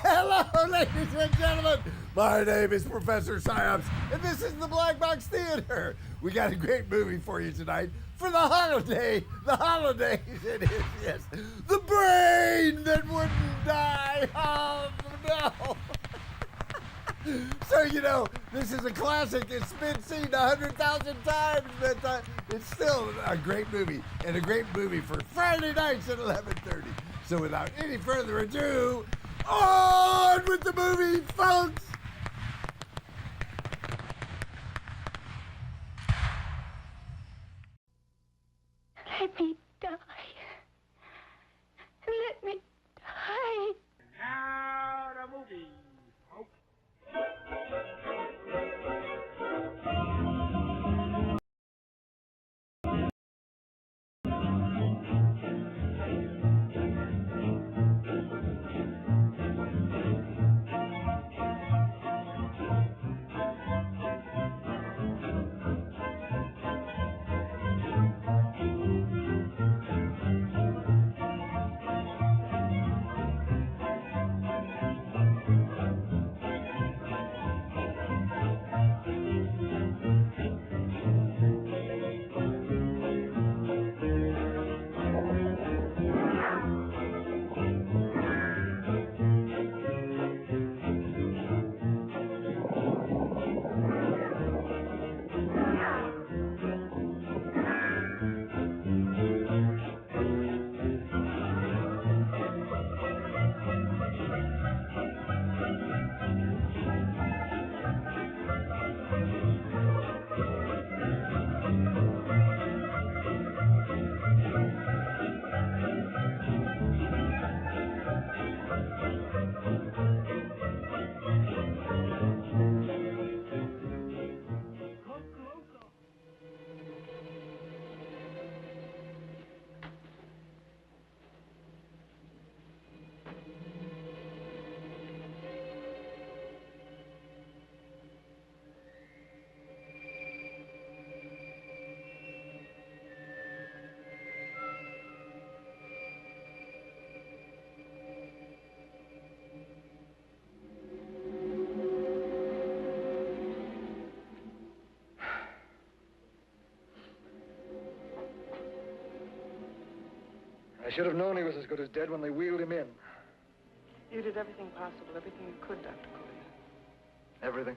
Hello, ladies and gentlemen. My name is Professor Psyopsz, and this is the Black Box Theater. We got a great movie for you tonight for the holiday. The holidays, it is, yes. The Brain That Wouldn't Die. Oh, no. So, you know, this is a classic. It's been seen 100,000 times, but it's still a great movie, and a great movie for Friday nights at 11:30. So without any further ado, on with the movie, folks! Let me die. Let me die. Now the movie. I should have known he was as good as dead when they wheeled him in. You did everything possible, everything you could, Dr. Cooley. Everything.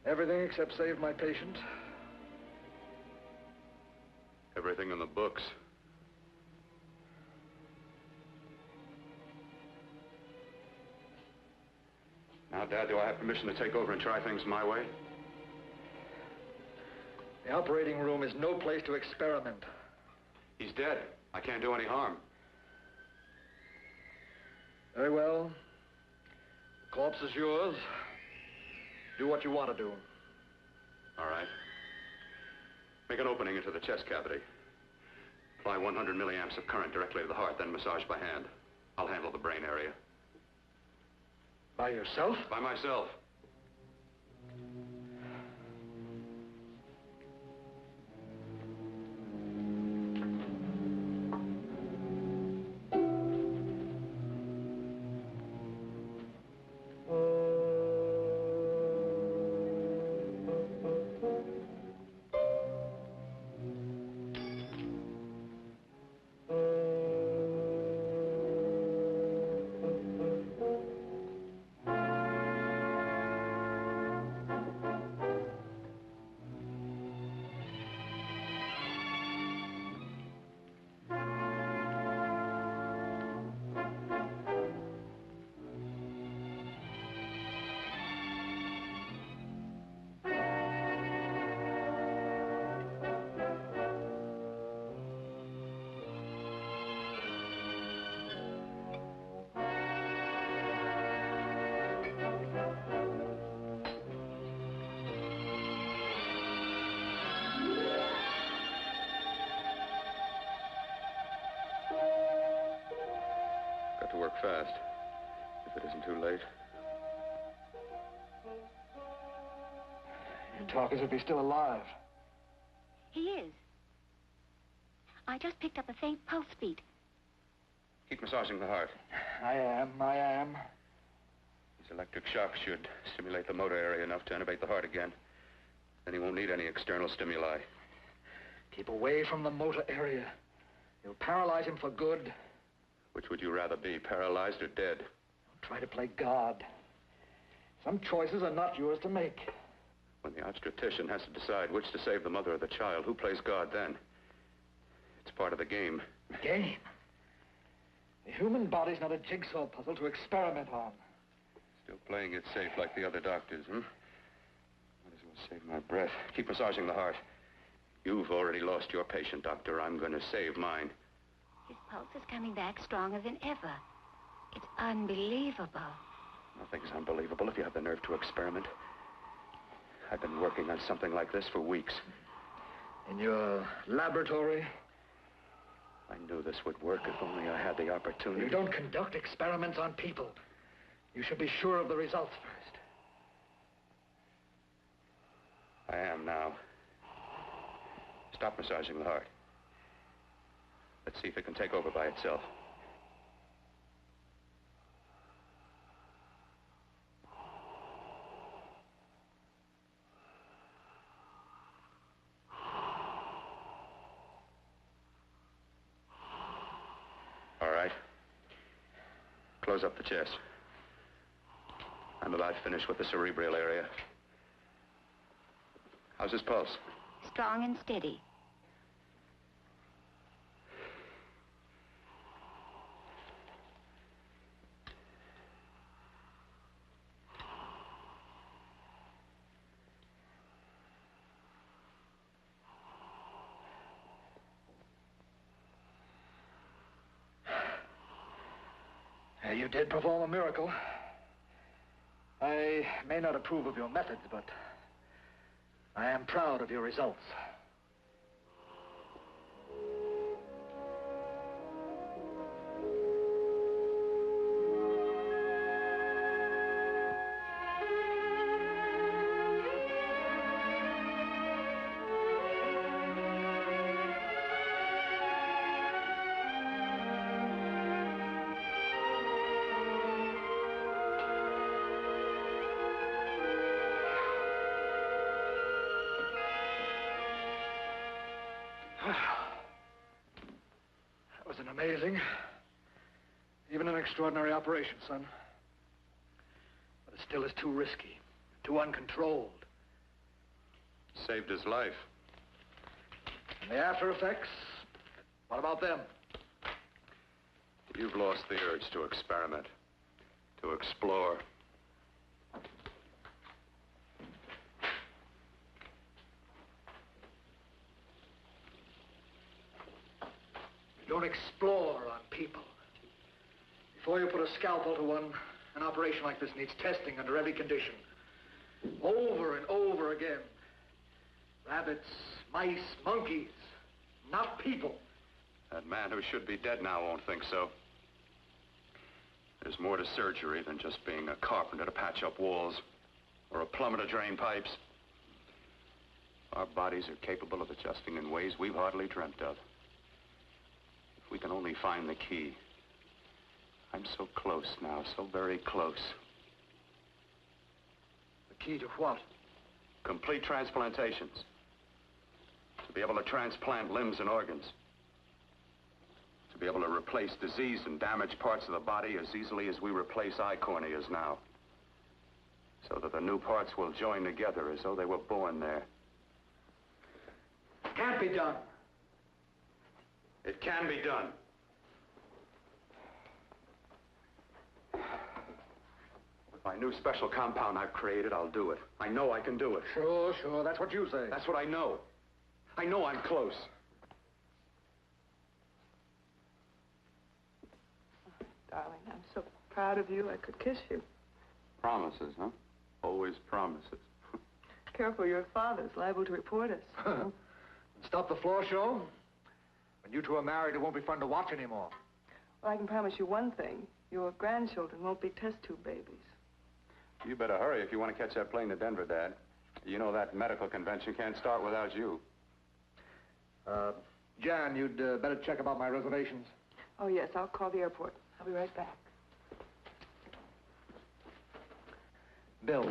Everything except save my patient. Everything in the books. Now, Dad, do I have permission to take over and try things my way? The operating room is no place to experiment. He's dead. I can't do any harm. Very well. The corpse is yours. Do what you want to do. All right. Make an opening into the chest cavity. Apply 100 milliamps of current directly to the heart, then massage by hand. I'll handle the brain area. By yourself? By myself. work fast, if it isn't too late. You talk as if he's still alive. He is. I just picked up a faint pulse beat. Keep massaging the heart. I am. These electric shocks should stimulate the motor area enough to innervate the heart again. Then he won't need any external stimuli. Keep away from the motor area. You'll paralyze him for good. Which would you rather be, paralyzed or dead? Don't try to play God. Some choices are not yours to make. When the obstetrician has to decide which to save the mother or the child, who plays God then? It's part of the game. Game? The human body's not a jigsaw puzzle to experiment on. Still playing it safe like the other doctors, hmm? Might as well save my breath. Keep massaging the heart. You've already lost your patient, Doctor. I'm going to save mine. His pulse is coming back stronger than ever. It's unbelievable. Nothing's unbelievable if you have the nerve to experiment. I've been working on something like this for weeks. In your laboratory? I knew this would work if only I had the opportunity. You don't conduct experiments on people. You should be sure of the results first. I am now. Stop massaging the heart. Let's see if it can take over by itself. All right. Close up the chest. I'm about finished with the cerebral area. How's his pulse? Strong and steady. You did perform a miracle. I may not approve of your methods, but I am proud of your results. That was an amazing, even an extraordinary operation, son. But it still is too risky, too uncontrolled. Saved his life. And the after effects, what about them? You've lost the urge to experiment, to explore. You don't explore on people. Before you put a scalpel to one, an operation like this needs testing under every condition. Over and over again. Rabbits, mice, monkeys, not people. That man who should be dead now won't think so. There's more to surgery than just being a carpenter to patch up walls or a plumber to drain pipes. Our bodies are capable of adjusting in ways we've hardly dreamt of. If we can only find the key. I'm so close now, so very close. The key to what? Complete transplantations. To be able to transplant limbs and organs. To be able to replace diseased and damaged parts of the body as easily as we replace eye corneas now. So that the new parts will join together as though they were born there. Can't be done. It can be done. With my new special compound I've created, I'll do it. I know I can do it. Sure, that's what you say. That's what I know. I know I'm close. Darling, I'm so proud of you, I could kiss you. Promises, huh? Always promises. Careful, your father's liable to report us. Stop the floor show. When you two are married, it won't be fun to watch anymore. Well, I can promise you one thing. Your grandchildren won't be test tube babies. You better hurry if you want to catch that plane to Denver, Dad. You know that medical convention can't start without you. Jan, you'd better check about my reservations. Oh, yes, I'll call the airport. I'll be right back. Bill,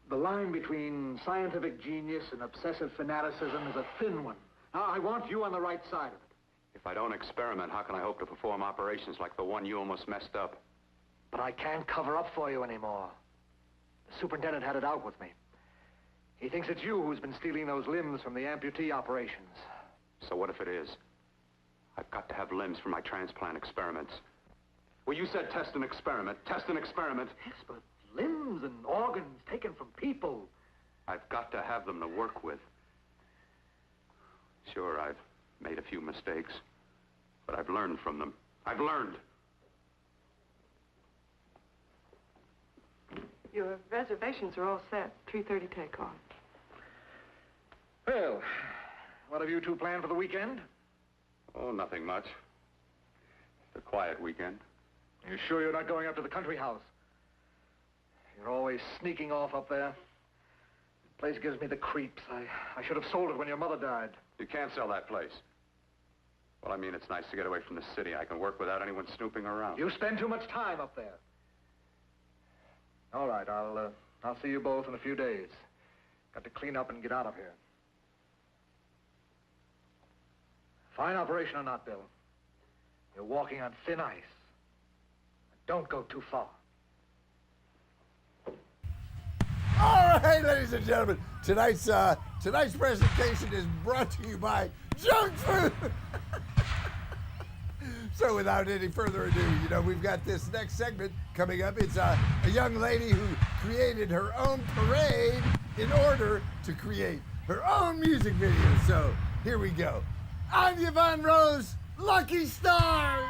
the line between scientific genius and obsessive fanaticism is a thin one. Now, I want you on the right side of it. If I don't experiment, how can I hope to perform operations like the one you almost messed up? But I can't cover up for you anymore. The superintendent had it out with me. He thinks it's you who's been stealing those limbs from the amputee operations. So what if it is? I've got to have limbs for my transplant experiments. Well, you said test and experiment. Test and experiment. Yes, but limbs and organs taken from people. I've got to have them to work with. Sure, I've made a few mistakes, but I've learned from them. I've learned. Your reservations are all set. 3:30 takeoff. Well, what have you two planned for the weekend? Oh, nothing much. It's a quiet weekend. You sure you're not going up to the country house? You're always sneaking off up there. The place gives me the creeps. I should have sold it when your mother died. You can't sell that place. Well, I mean, it's nice to get away from the city. I can work without anyone snooping around. You spend too much time up there. All right, I'll see you both in a few days. Got to clean up and get out of here. Fine operation or not, Bill. You're walking on thin ice. Don't go too far. All right, ladies and gentlemen, tonight's presentation is brought to you by junk food. So without any further ado, we've got this next segment coming up. It's a young lady who created her own parade in order to create her own music video. So here we go. I'm Yvonne Rose, Lucky Stars.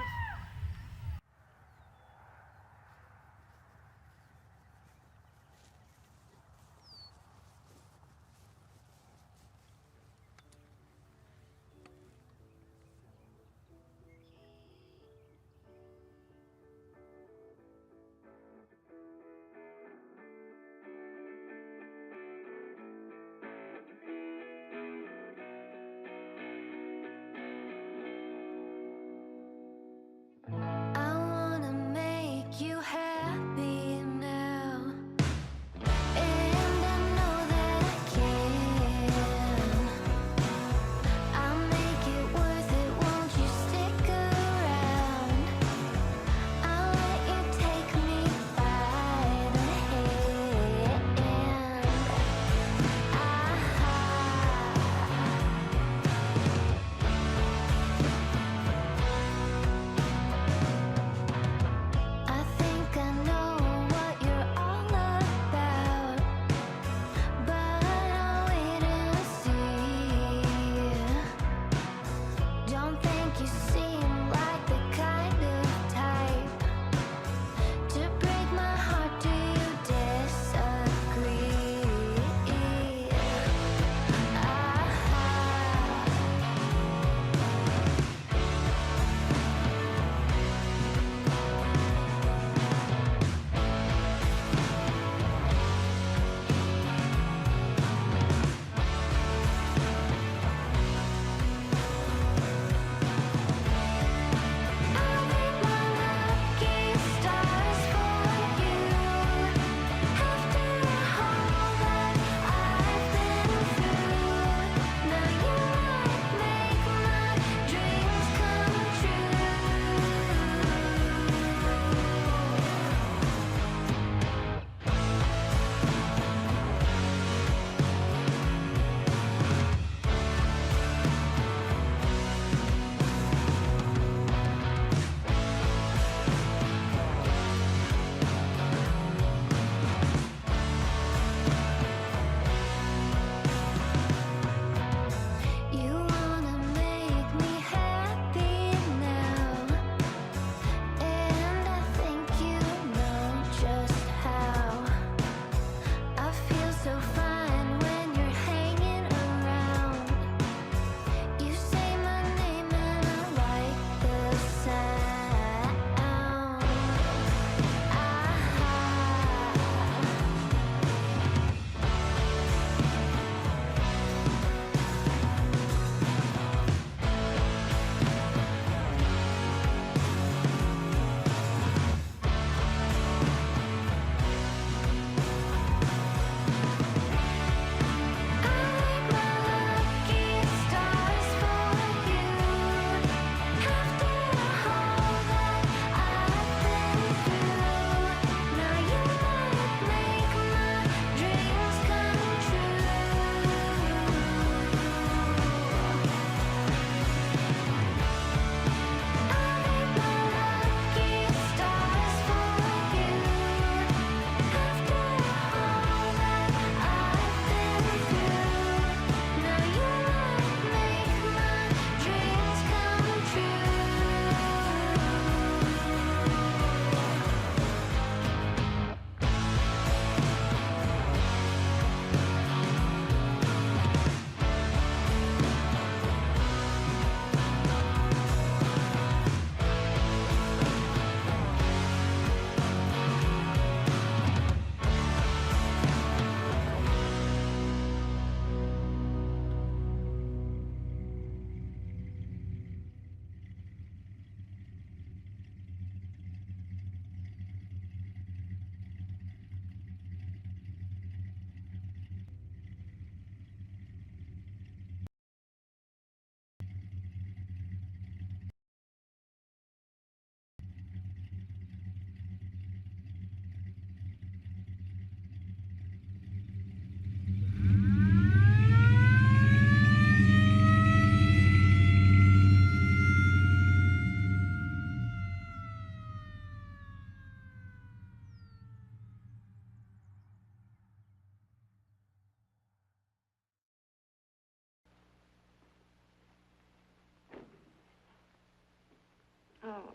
Oh,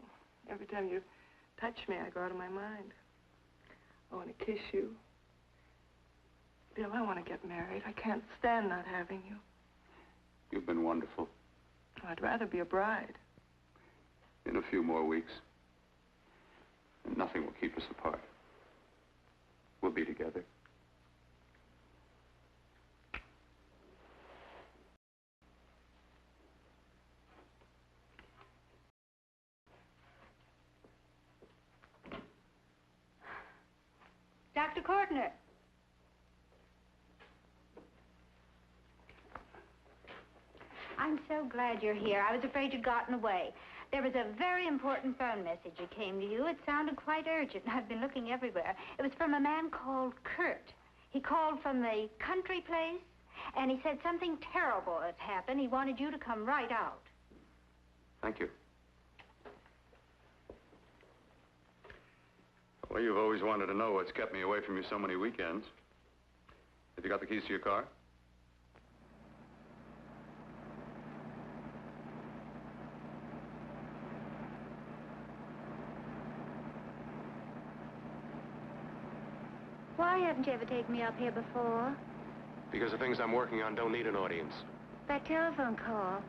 every time you touch me, I go out of my mind. I want to kiss you. Bill, I want to get married. I can't stand not having you. You've been wonderful. I'd rather be a bride. In a few more weeks, and nothing will keep us apart. We'll be together. Dr. Cordner. I'm so glad you're here. I was afraid you'd gotten away. There was a very important phone message that came to you. It sounded quite urgent. I've been looking everywhere. It was from a man called Kurt. He called from the country place, and he said something terrible has happened. He wanted you to come right out. Thank you. Well, you've always wanted to know what's kept me away from you so many weekends. Have you got the keys to your car? Why haven't you ever taken me up here before? Because the things I'm working on don't need an audience. That telephone call.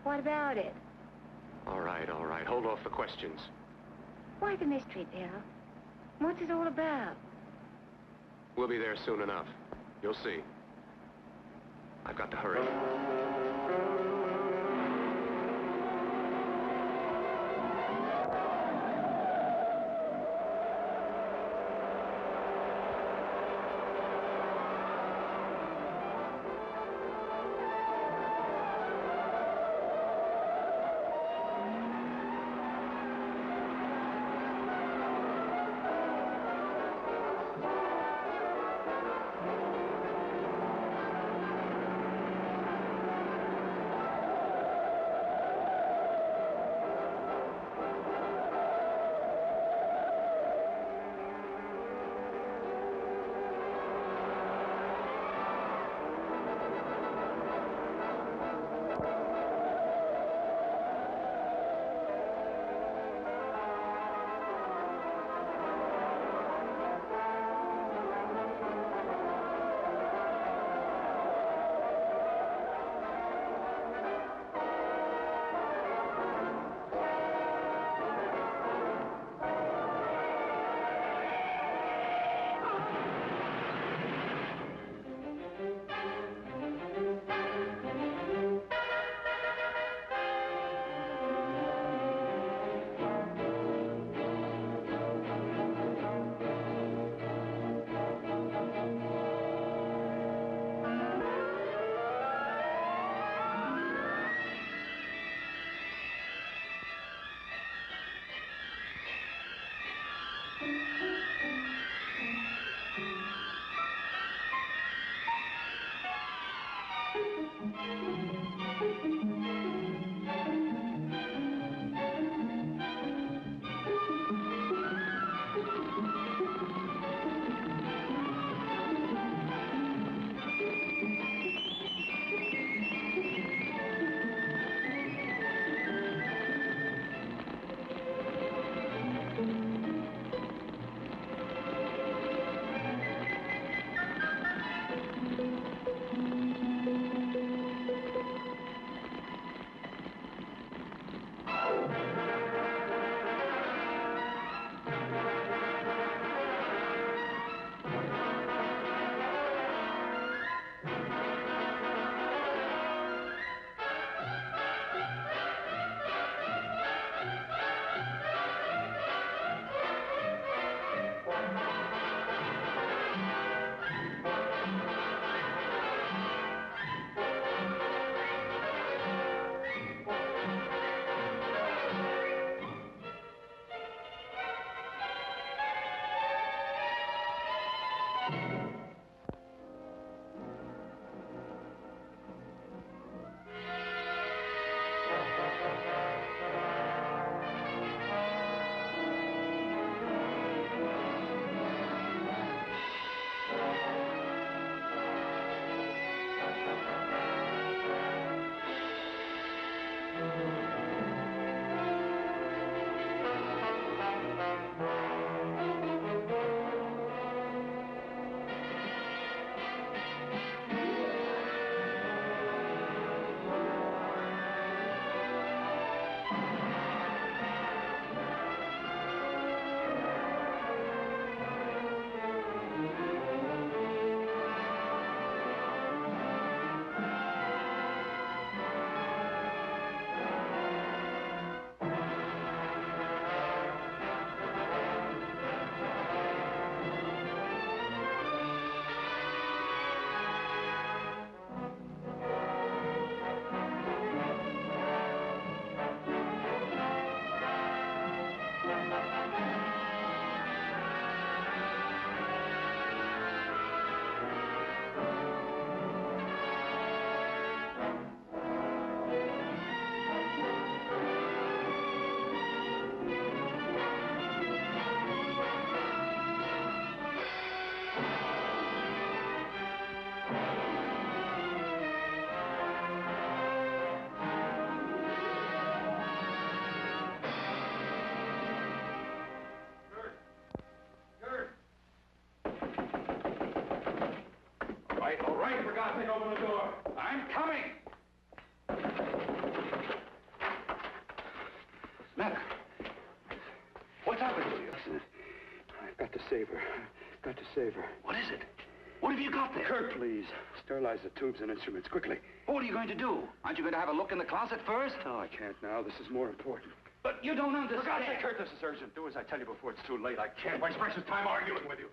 What about it? All right, all right. Hold off the questions. Why the mystery, Bill? What's it all about? We'll be there soon enough. You'll see. I've got to hurry. nothing. Open the door. I'm coming. Matter. What's happened to you? Listen, I've got to save her. Got to save her. What is it? What have you got there? Kurt, please. Sterilize the tubes and instruments, quickly. What are you going to do? Aren't you going to have a look in the closet first? No, I can't now. This is more important. But you don't understand. For God's sake, Kurt, this is urgent. Do as I tell you before it's too late. I can't waste precious time arguing with you.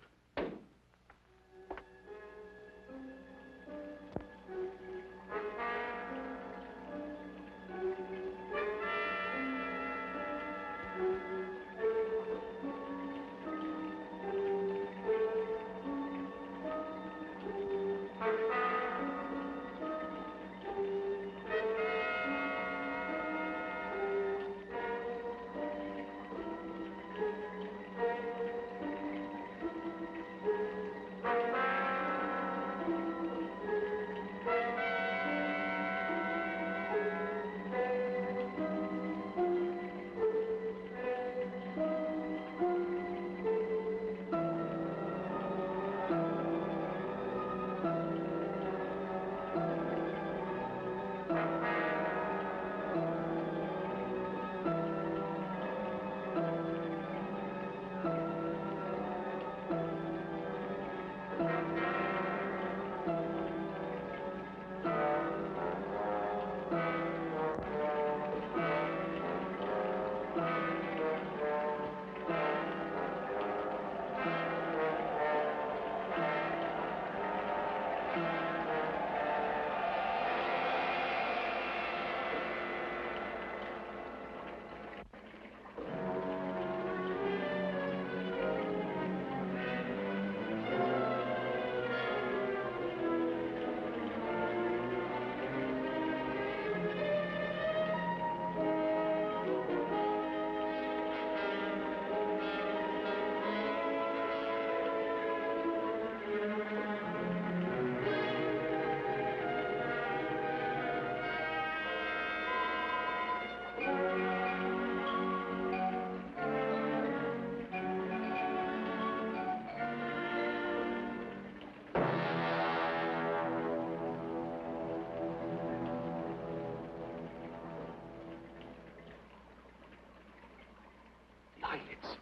Eyelids.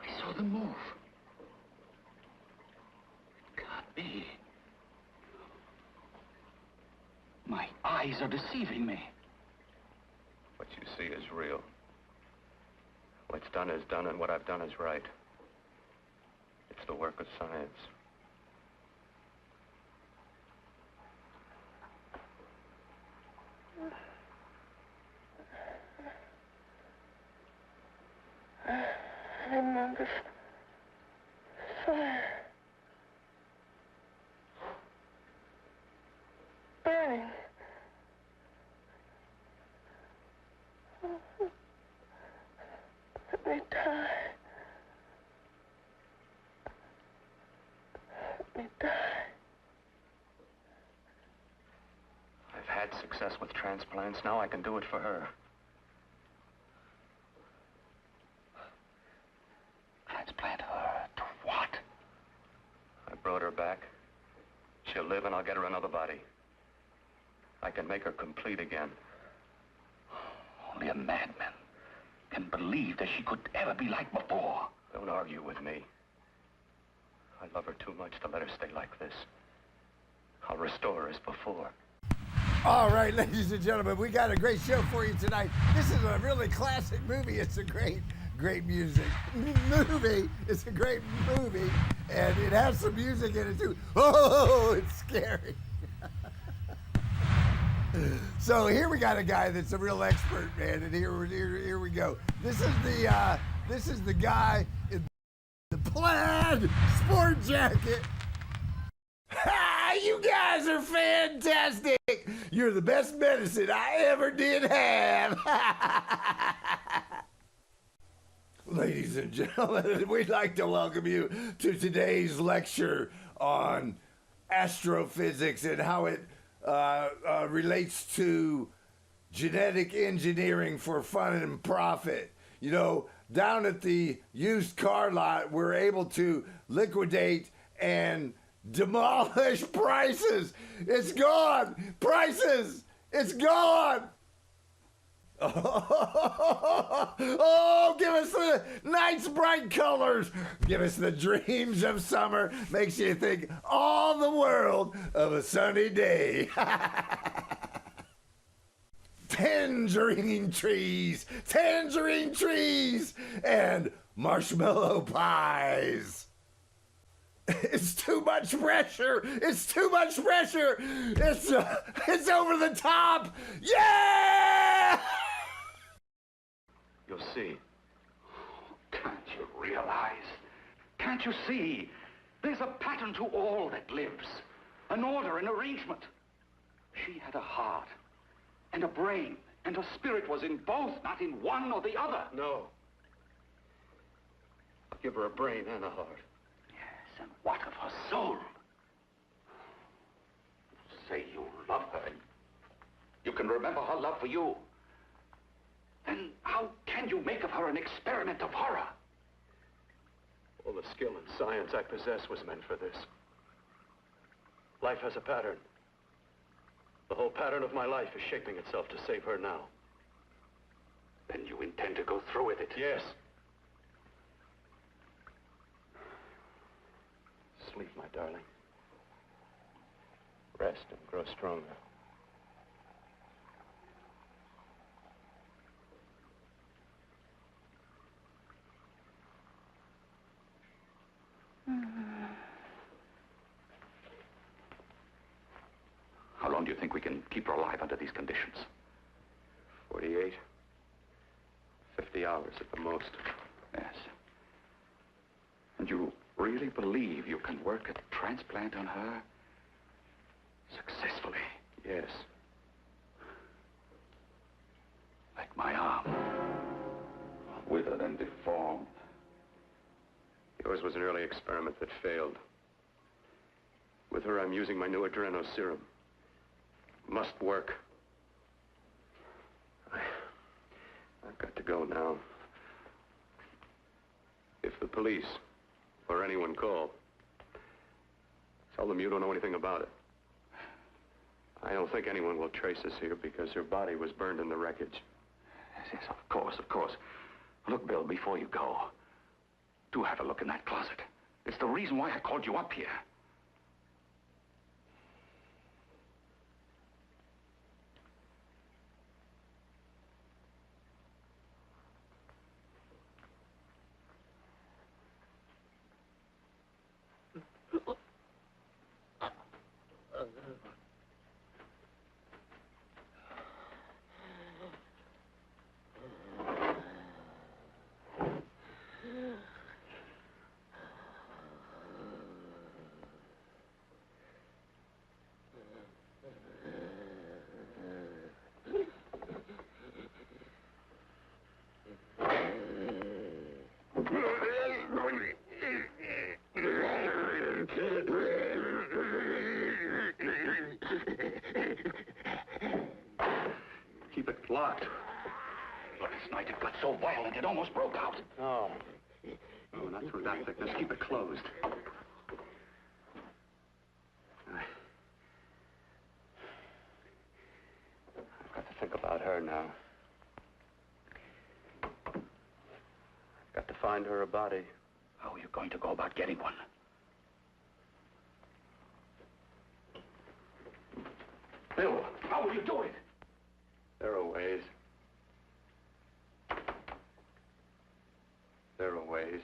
I saw them move. It can't be. My eyes are deceiving me. What you see is real. What's done is done, and what I've done is right. It's the work of science. I remember fire. Burning. Let me die. Let me die. I've had success with transplants. Now I can do it for her. Transplant her to what? I brought her back. She'll live, and I'll get her another body. I can make her complete again. Only a madman can believe that she could ever be like before. Don't argue with me. I love her too much to let her stay like this. I'll restore her as before. All right, ladies and gentlemen, we got a great show for you tonight. This is a really classic movie. It's a great music movie. It's a great movie, and it has some music in it too. Oh, it's scary. So here we got a guy that's a real expert, man, and here we go. This is the guy in the plaid sport jacket. Ha! You guys are fantastic. You're the best medicine I ever did have. Ladies and gentlemen, we'd like to welcome you to today's lecture on astrophysics and how it relates to genetic engineering for fun and profit. You know, down at the used car lot, we're able to liquidate and Demolish prices. It's gone. Prices. It's gone. Oh, give us the night's bright colors. Give us the dreams of summer. Makes you think all the world of a sunny day. Tangerine trees, and marshmallow pies. It's too much pressure. It's too much pressure. It's over the top. Yeah! You'll see. Can't you realize? Can't you see? There's a pattern to all that lives. An order, an arrangement. She had a heart and a brain, and her spirit was in both, not in one or the other. No. I'll give her a brain and a heart. Yes, and what of her soul? Say you love her, and you can remember her love for you. Then how can you make of her an experiment of horror? All the skill and science I possess was meant for this. Life has a pattern. The whole pattern of my life is shaping itself to save her now. Then you intend to go through with it? Yes. Sleep, my darling. Rest and grow stronger. How long do you think we can keep her alive under these conditions? 48. 50 hours at the most. Yes. And you really believe you can work a transplant on her successfully? Yes. Like my arm. Withered and deformed. Yours was an early experiment that failed. With her, I'm using my new adreno serum. Must work. I've got to go now. If the police or anyone call, tell them you don't know anything about it. I don't think anyone will trace us here because her body was burned in the wreckage. Yes, of course, of course. Look, Bill, before you go, do have a look in that closet. It's the reason why I called you up here. Keep it locked. Last night it got so violent it almost broke out. Oh. Oh, not through that thickness. Keep it closed. I've got to think about her now. I've got to find her a body. How are you going to go about getting one? Bill, how will you do it? There are ways. There are ways.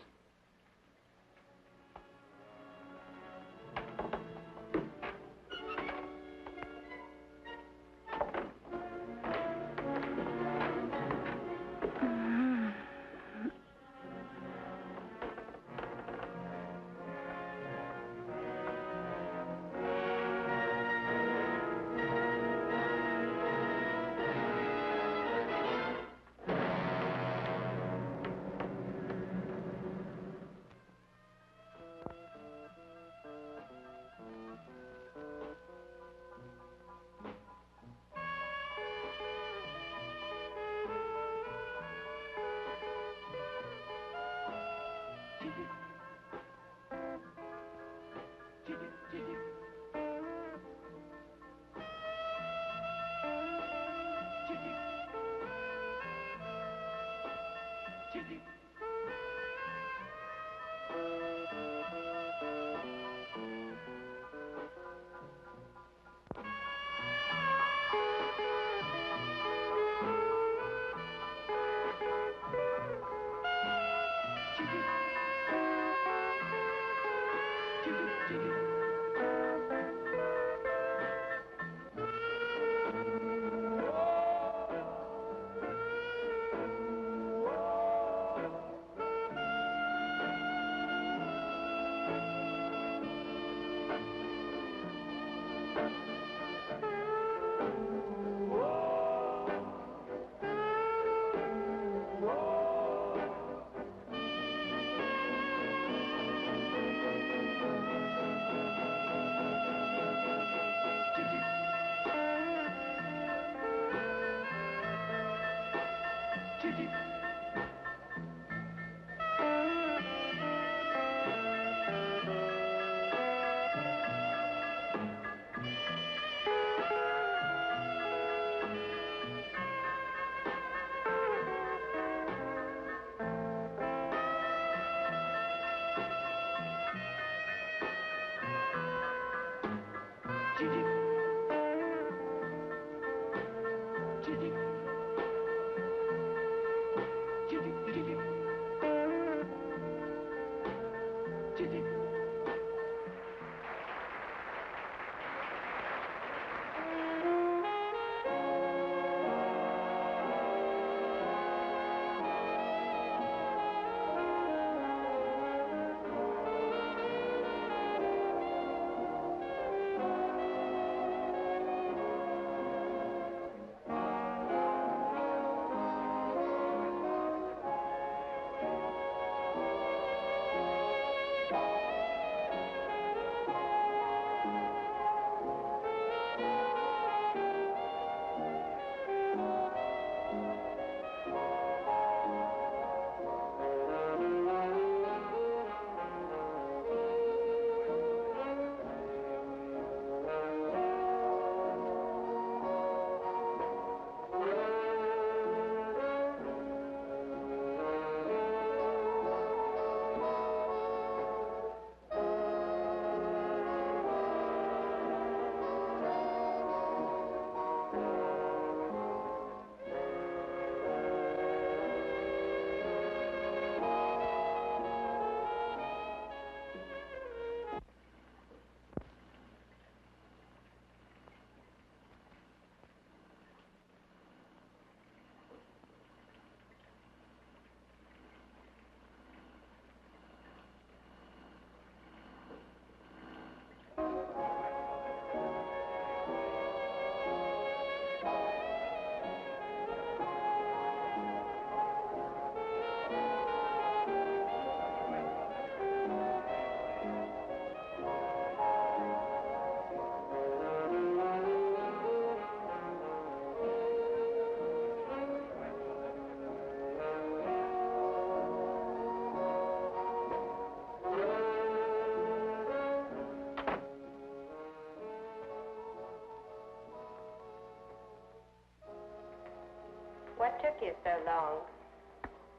What took you so long?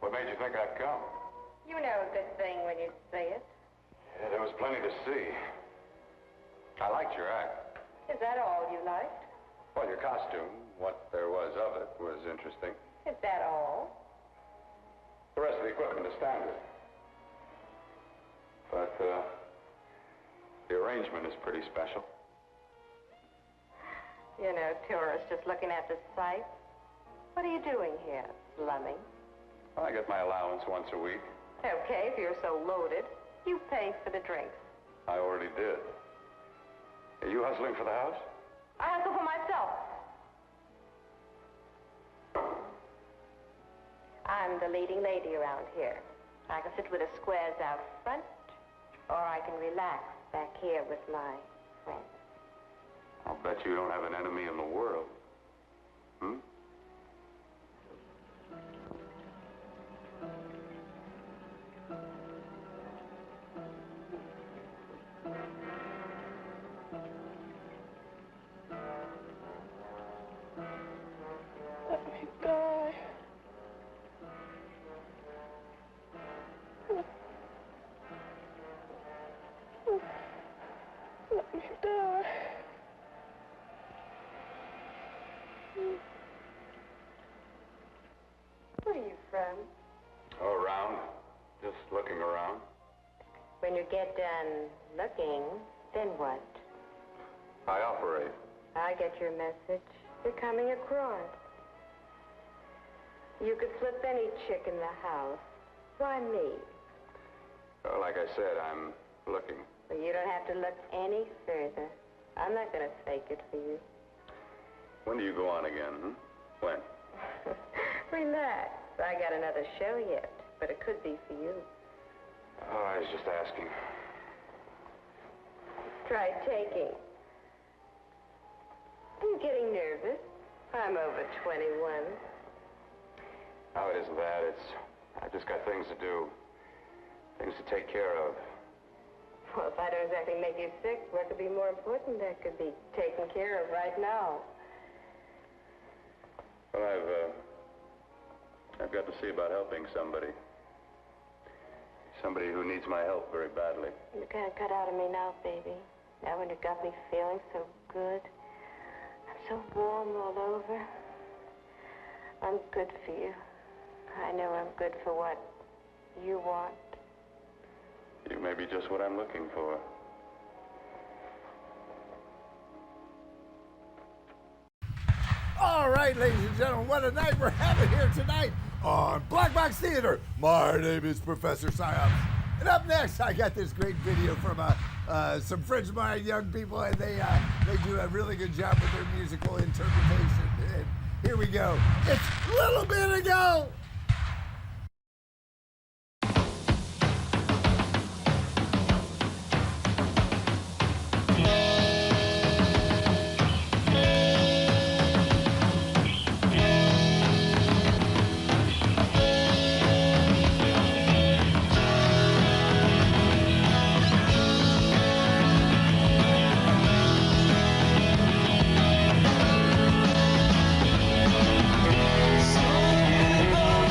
What made you think I'd come? You know a good thing when you see it. Yeah, there was plenty to see. I liked your act. Is that all you liked? Well, your costume, what there was of it, was interesting. Is that all? The rest of the equipment is standard. But, the arrangement is pretty special. You know, tourists just looking at the sights. What are you doing here, slumming? Well, I get my allowance once a week. Okay, if you're so loaded, you pay for the drinks. I already did. Are you hustling for the house? I hustle for myself. I'm the leading lady around here. I can sit with the squares out front, or I can relax back here with my friends. I'll bet you don't have an enemy in the world. Hmm? Let me die. Let me die. Where are you from? Oh, around. Just looking around. When you get done looking, then what? I operate. I get your message. You're coming across. You could flip any chick in the house. Why me? Well, like I said, I'm looking. Well, you don't have to look any further. I'm not going to fake it for you. When do you go on again, hmm? When? Relax. I got another show yet, but it could be for you. Oh, I was just asking. Try taking. Are you getting nervous? I'm over 21. Oh, it isn't that. I've just got things to do. Things to take care of. Well, if I don't exactly make you sick, what could be more important that could be taken care of right now? Well, I've got to see about helping somebody. Somebody who needs my help very badly. You can't cut out of me now, baby. Now when you got me feeling so good. I'm so warm all over. I'm good for you. I know I'm good for what you want. You may be just what I'm looking for. All right, ladies and gentlemen, what a night we're having here tonight on Black Box Theater. My name is Professor Psyopsz. And up next, I got this great video from some friends of mine, young people, and they do a really good job with their musical interpretation. And here we go. It's a little bit ago. So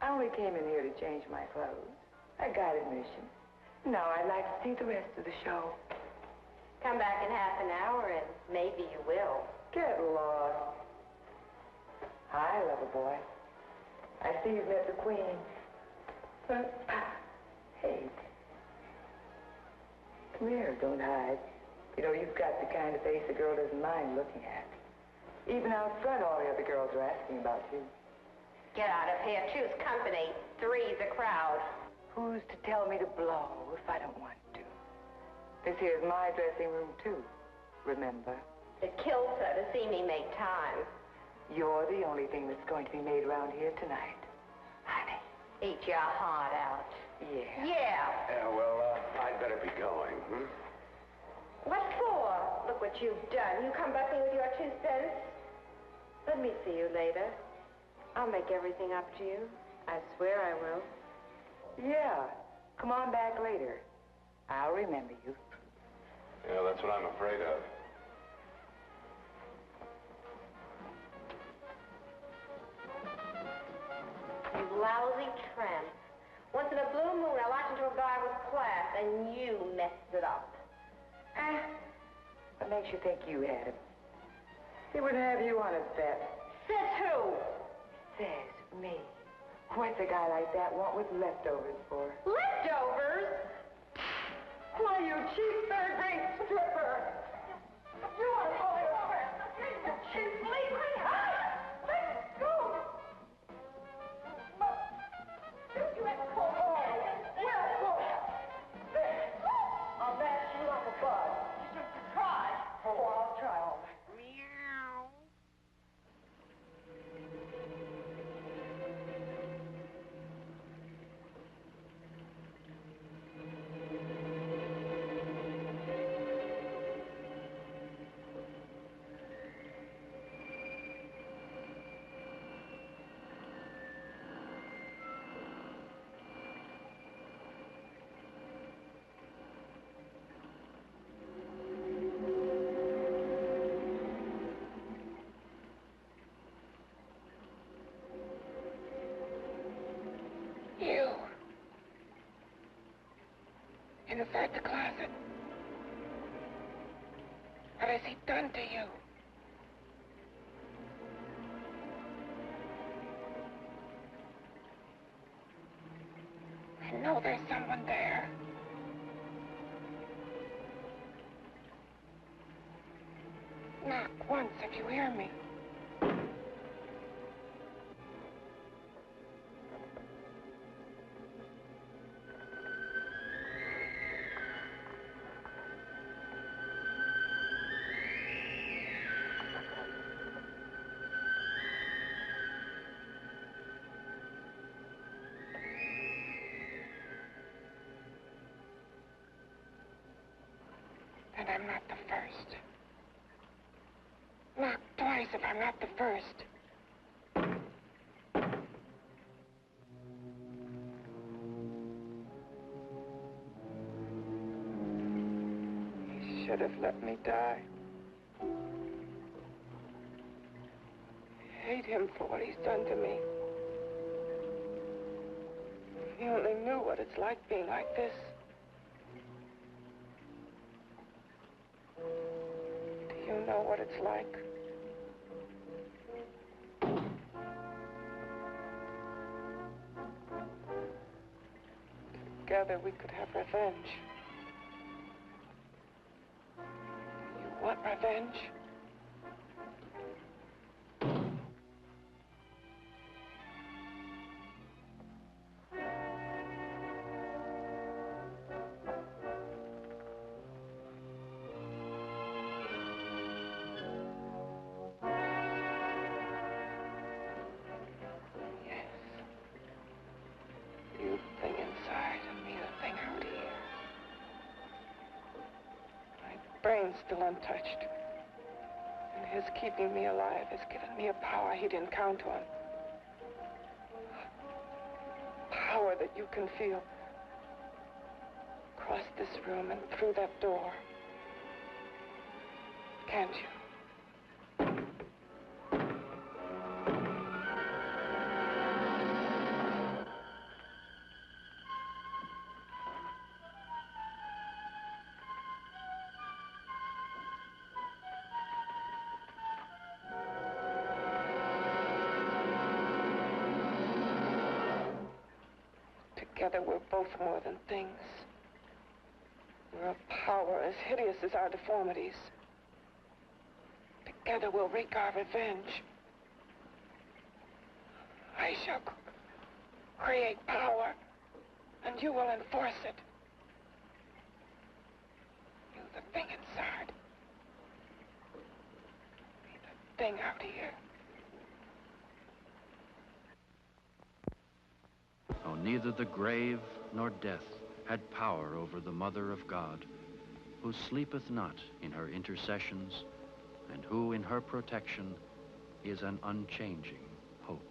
I only came in here to change my clothes. I got admission. Now I'd like to see the rest of the show. Come back in half an hour and maybe you will. Get lost. Hi, lover boy. I see you've met the queen. Hey. Come here, don't hide. You know, you've got the kind of face a girl doesn't mind looking at. Even out front, all the other girls are asking about you. Get out of here. Choose company. Three's a crowd. Who's to tell me to blow if I don't want to? This here's my dressing room, too. Remember? It kills her to see me make time. You're the only thing that's going to be made around here tonight. Honey. Eat your heart out. Yeah. Yeah. Yeah, well, I'd better be going, hmm? What for? Look what you've done. You come bucking with your 2 cents? Let me see you later. I'll make everything up to you. I swear I will. Yeah. Come on back later. I'll remember you. Yeah, that's what I'm afraid of. You lousy tramp. Once in a blue moon, I latched into a guy with class, and you messed it up. What makes you think you had him? He wouldn't have you on his bet. Says who? Says me. What's a guy like that want with leftovers for? Leftovers? Why, you cheap third-rate stripper! You are pulling over! You cheap leaving! Let's go! You have to pull over. Where? There. I'll bash you like a bug. Try. Oh, I'll try all right. You. Inside the closet. What has he done to you? I know there's someone there. Knock once if you hear me. And I'm not the first. Knock twice if I'm not the first. He should have let me die. I hate him for what he's done to me. If he only knew what it's like being like this. You know what it's like. Together we could have revenge. You want revenge? Brain's still untouched. And his keeping me alive has given me a power he didn't count on. Power that you can feel across this room and through that door. Can't you? Together, we're both more than things. We're a power as hideous as our deformities. Together, we'll wreak our revenge. I shall create power, and you will enforce it. You, the thing inside. Me, the thing out here. Oh, neither the grave nor death had power over the Mother of God, who sleepeth not in her intercessions, and who in her protection is an unchanging hope.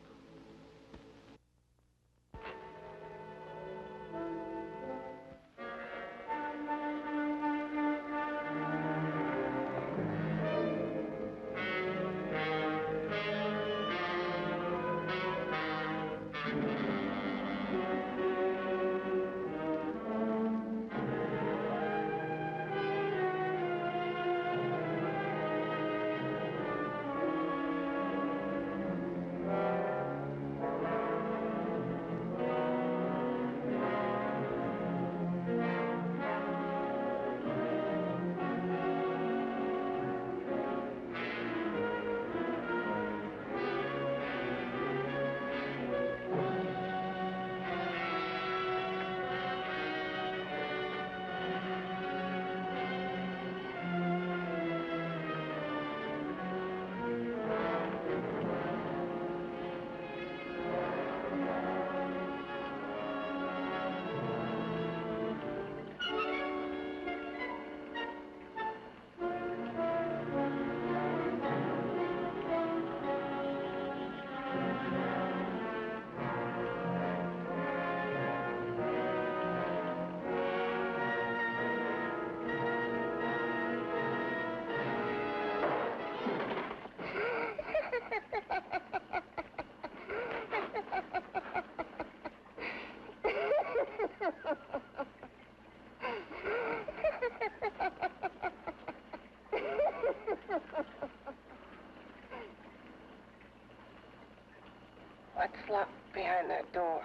What's locked behind that door?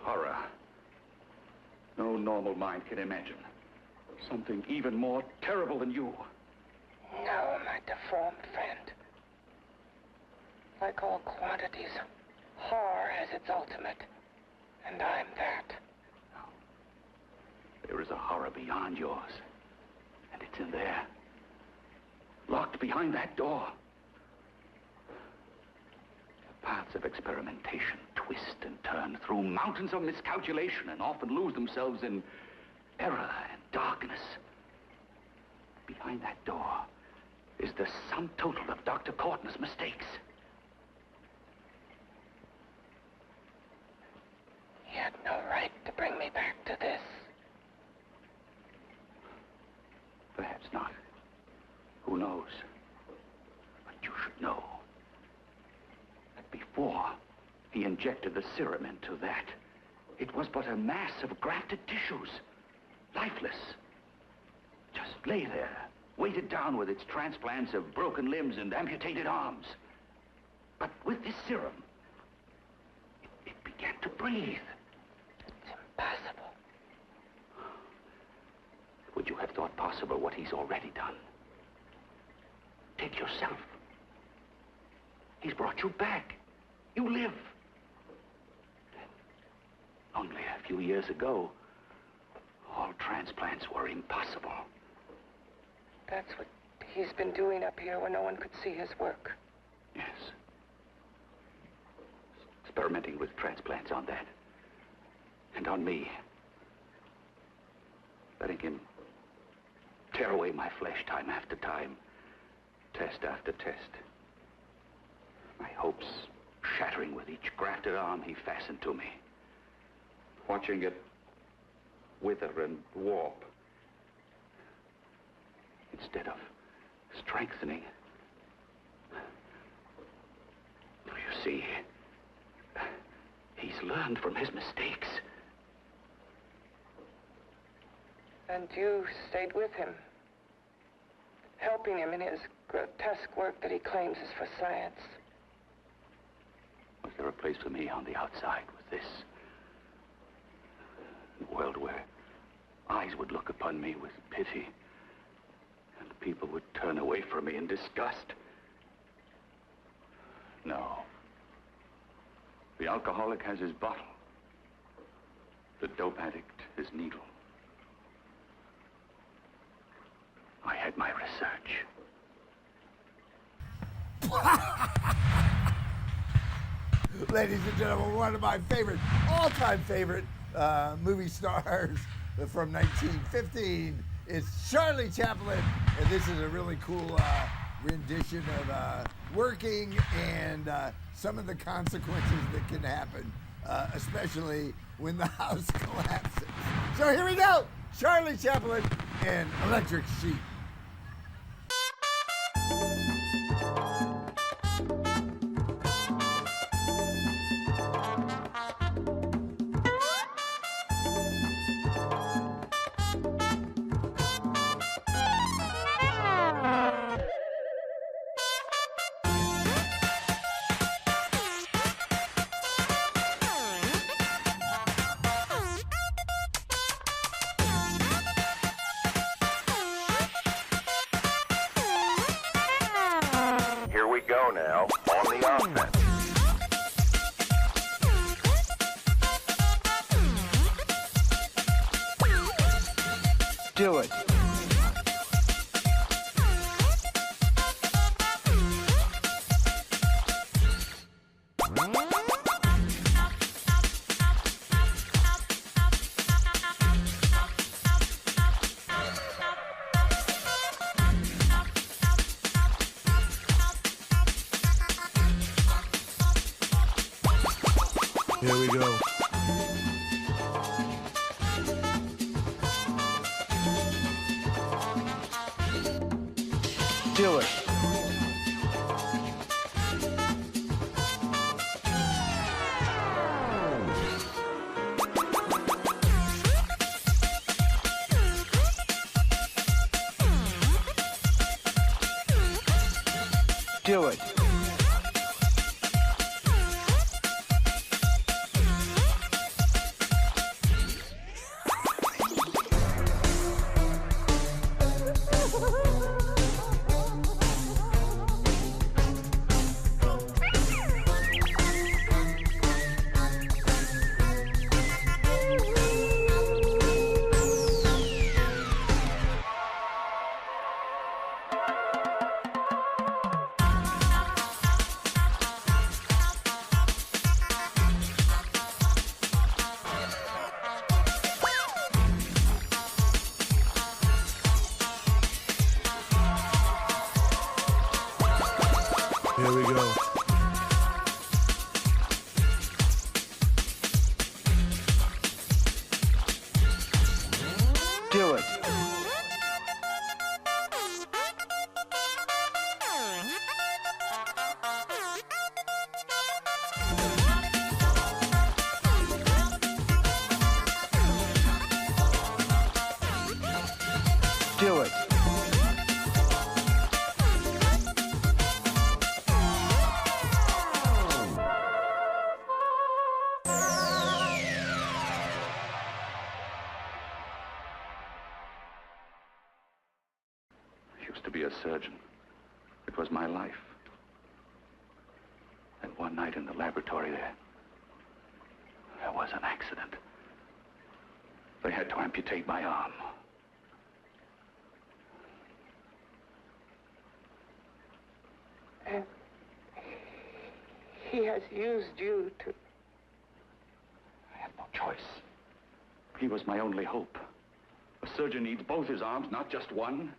Horror. No normal mind can imagine. Something even more terrible than you. No, my deformed friend. Like all quantities, horror has its ultimate. And I'm that. There is a horror beyond yours. And it's in there. Locked behind that door. The paths of experimentation twist and turn through mountains of miscalculation and often lose themselves in error and darkness. Behind that door is the sum total of Dr. Courtney's mistakes. He had no right to bring me back to this. Perhaps not. Who knows? But you should know that before he injected the serum into that, it was but a mass of grafted tissues, lifeless. Just lay there, weighted down with its transplants of broken limbs and amputated arms. But with this serum, it began to breathe. It's impossible. Would you have thought possible what he's already done? Take yourself. He's brought you back. You live. Only a few years ago, all transplants were impossible. That's what he's been doing up here where no one could see his work. Yes. Experimenting with transplants on that. And on me. Letting him tear away my flesh time after time. Test after test. My hopes shattering with each grafted arm he fastened to me. Watching it wither and warp. Instead of strengthening. You see, he's learned from his mistakes. And you stayed with him, helping him in his grotesque work that he claims is for science. Was there a place for me on the outside was this. A world where eyes would look upon me with pity, and people would turn away from me in disgust. No. The alcoholic has his bottle. The dope addict his needle. I had my research. Ladies and gentlemen, one of my favorite, all-time favorite movie stars from 1915 is Charlie Chaplin, and this is a really cool rendition of working and some of the consequences that can happen, especially when the house collapses. So here we go, Charlie Chaplin and Electric Sheep. Here we go now, on the offense. Do it. Here we go. Do it. Do it. Here we go. Do it. Do it. I used to be a surgeon. It was my life. And one night in the laboratory there was an accident. They had to amputate my arm. And he has used you to... I had no choice. He was my only hope. A surgeon needs both his arms, not just one.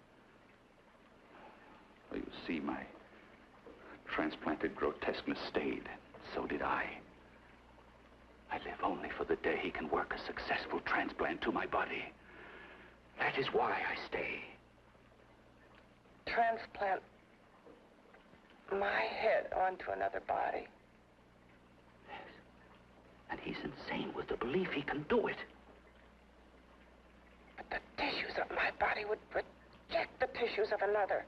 Well, you see, my transplanted grotesqueness stayed. So did I. I live only for the day he can work a successful transplant to my body. That is why I stay. transplant my head onto another body. Yes. And he's insane with the belief he can do it. But the tissues of my body would reject the tissues of another.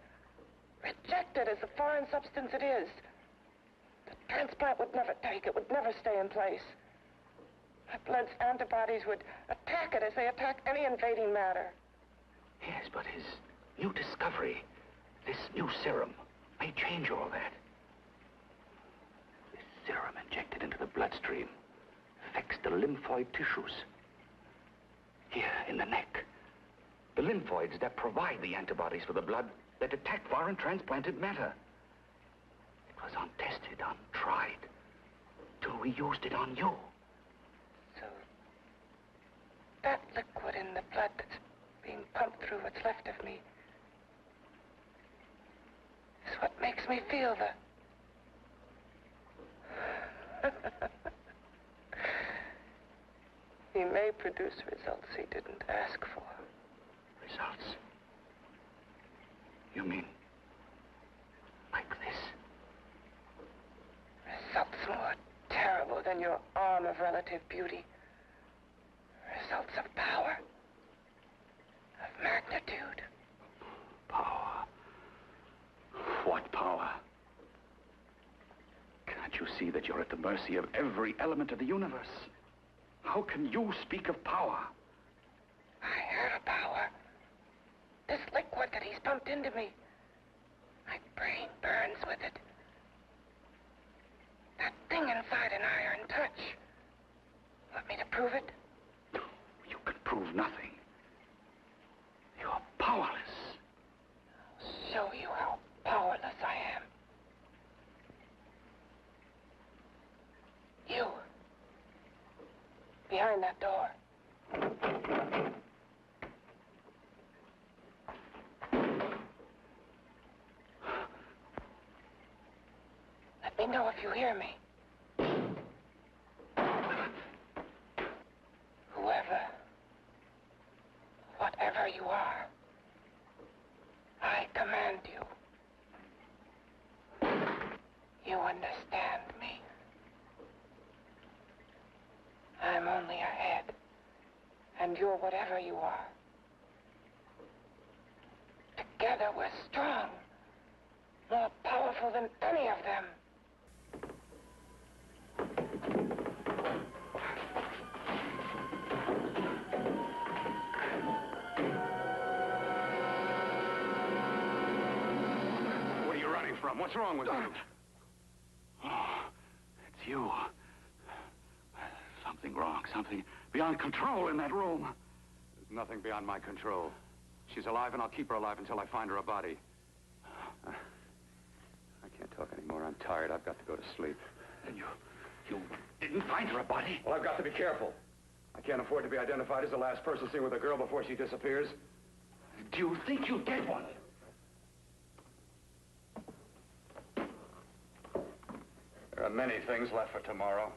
Reject it as a foreign substance it is. The transplant would never take. It would never stay in place. My blood's antibodies would attack it as they attack any invading matter. Yes, but his new discovery, this new serum, may change all that. This serum injected into the bloodstream affects the lymphoid tissues. Here, in the neck. The lymphoids that provide the antibodies for the blood that attack foreign transplanted matter. It was untested, untried, till we used it on you. So, that liquid in the blood that's being pumped through what's left of me is what makes me feel the... He may produce results he didn't ask for. Results? You mean like this? Results more terrible than your arm of relative beauty. Results of power. Of magnitude. Power? What power? Can't you see that you're at the mercy of every element of the universe? How can you speak of power? I have power. This liquid that he's pumped into me. My brain burns with it. That thing inside an iron touch. Want me to prove it? You can prove nothing. You're powerless. I'll show you how powerless I am. You. Behind that door. Let me know if you hear me. Whoever, whatever you are, I command you. You understand me. I'm only a head, and you're whatever you are. Together we're strong, more powerful than any of them. What are you running from? What's wrong with you? Oh, it's you. Something wrong, something beyond control in that room. There's nothing beyond my control. She's alive, and I'll keep her alive until I find her a body. I can't talk anymore. I'm tired. I've got to go to sleep. And you didn't find her a body? Well, I've got to be careful. I can't afford to be identified as the last person seen with a girl before she disappears. Do you think you did one? There are many things left for tomorrow.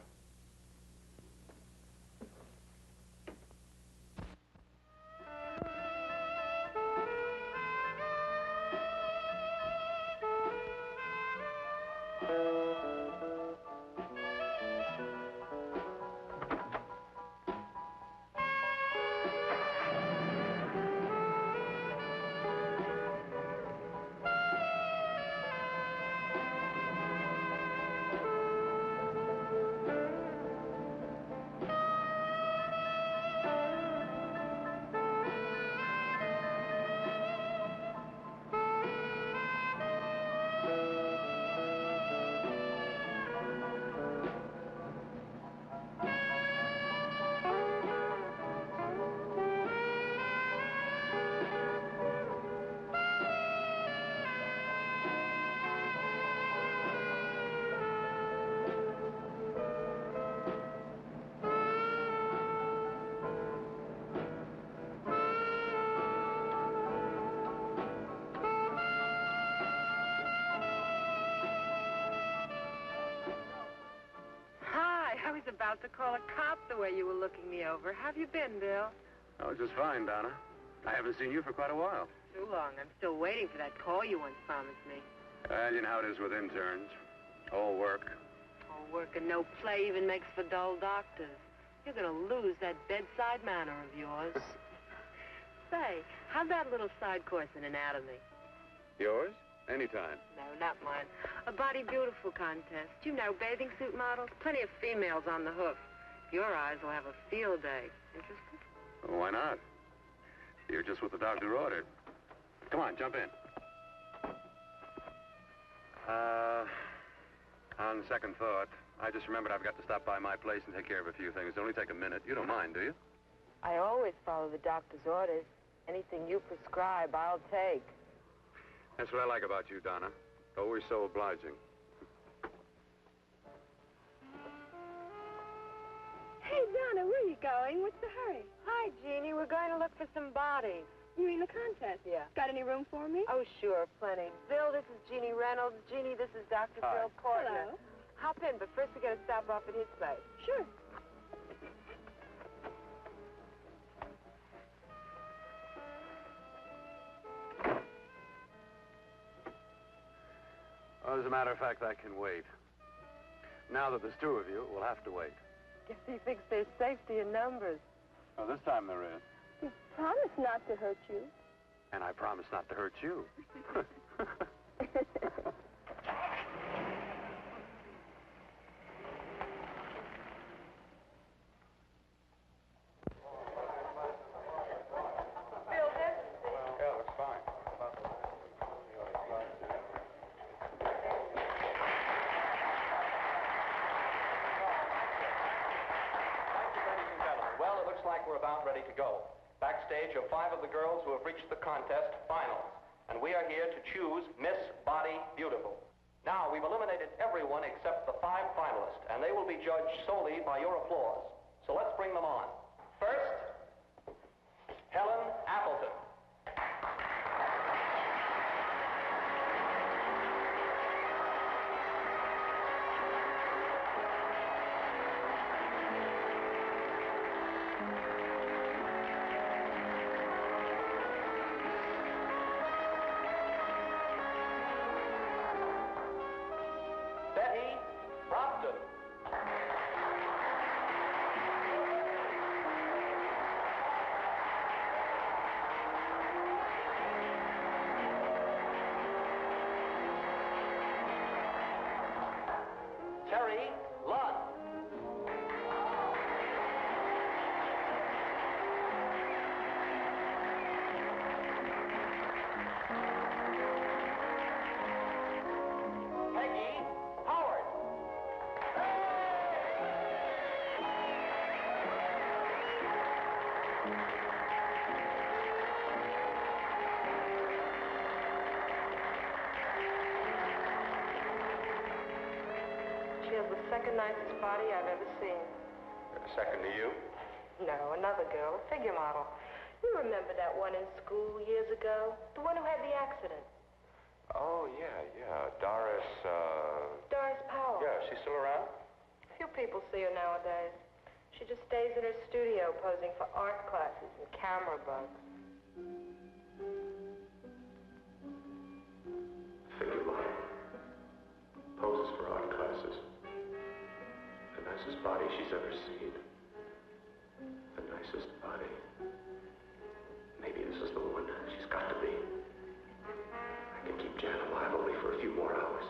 I was about to call a cop the way you were looking me over. How have you been, Bill? Oh, just fine, Donna. I haven't seen you for quite a while. Too long. I'm still waiting for that call you once promised me. And you know how it is with interns. All work. All work and no play even makes for dull doctors. You're going to lose that bedside manner of yours. Say, how'd that little side course in anatomy? Yours? Anytime. No, not mine. A Body Beautiful contest. You know, bathing suit models. Plenty of females on the hoof. Your eyes will have a field day. Interested? Well, why not? You're just what the doctor ordered. Come on, jump in. On second thought, I just remembered I've got to stop by my place and take care of a few things. It'll only take a minute. You don't mind, do you? I always follow the doctor's orders. Anything you prescribe, I'll take. That's what I like about you, Donna. Always so obliging. Hey, Donna, where are you going? What's the hurry? Hi, Jeannie. We're going to look for some bodies. You mean the contest? Yeah. Got any room for me? Oh, sure, plenty. Bill, this is Jeannie Reynolds. Jeannie, this is Dr. Hi. Phil Portner. Hello. Hop in, but first we got to stop off at his place. Sure. Well, as a matter of fact, I can wait. Now that there's two of you, we'll have to wait. Guess he thinks there's safety in numbers. Oh, this time there is. You promised not to hurt you. And I promise not to hurt you. Yeah, looks fine. Well, it looks like we're about ready to go. Backstage are 5 of the girls who have reached the contest finals. And we are here to choose Miss Body Beautiful. Now, we've eliminated everyone except the 5 finalists, and they will be judged solely by your applause. So let's bring them on. First, Helen Appleton. Betty Brompton. Terry Lund. Peggy Howard. She has the second nicest body I've ever seen. Second to you? No, another girl, a figure model. You remember that one in school years ago? The one who had the accident. Oh, yeah. Doris, Doris Powell. Yeah, she's still around? Few people see her nowadays. She just stays in her studio posing for art classes and camera bugs. Figure model. Poses for art classes. The nicest body she's ever seen. The nicest body. Maybe this is the one she's got to be. I can keep Jan alive only for a few more hours.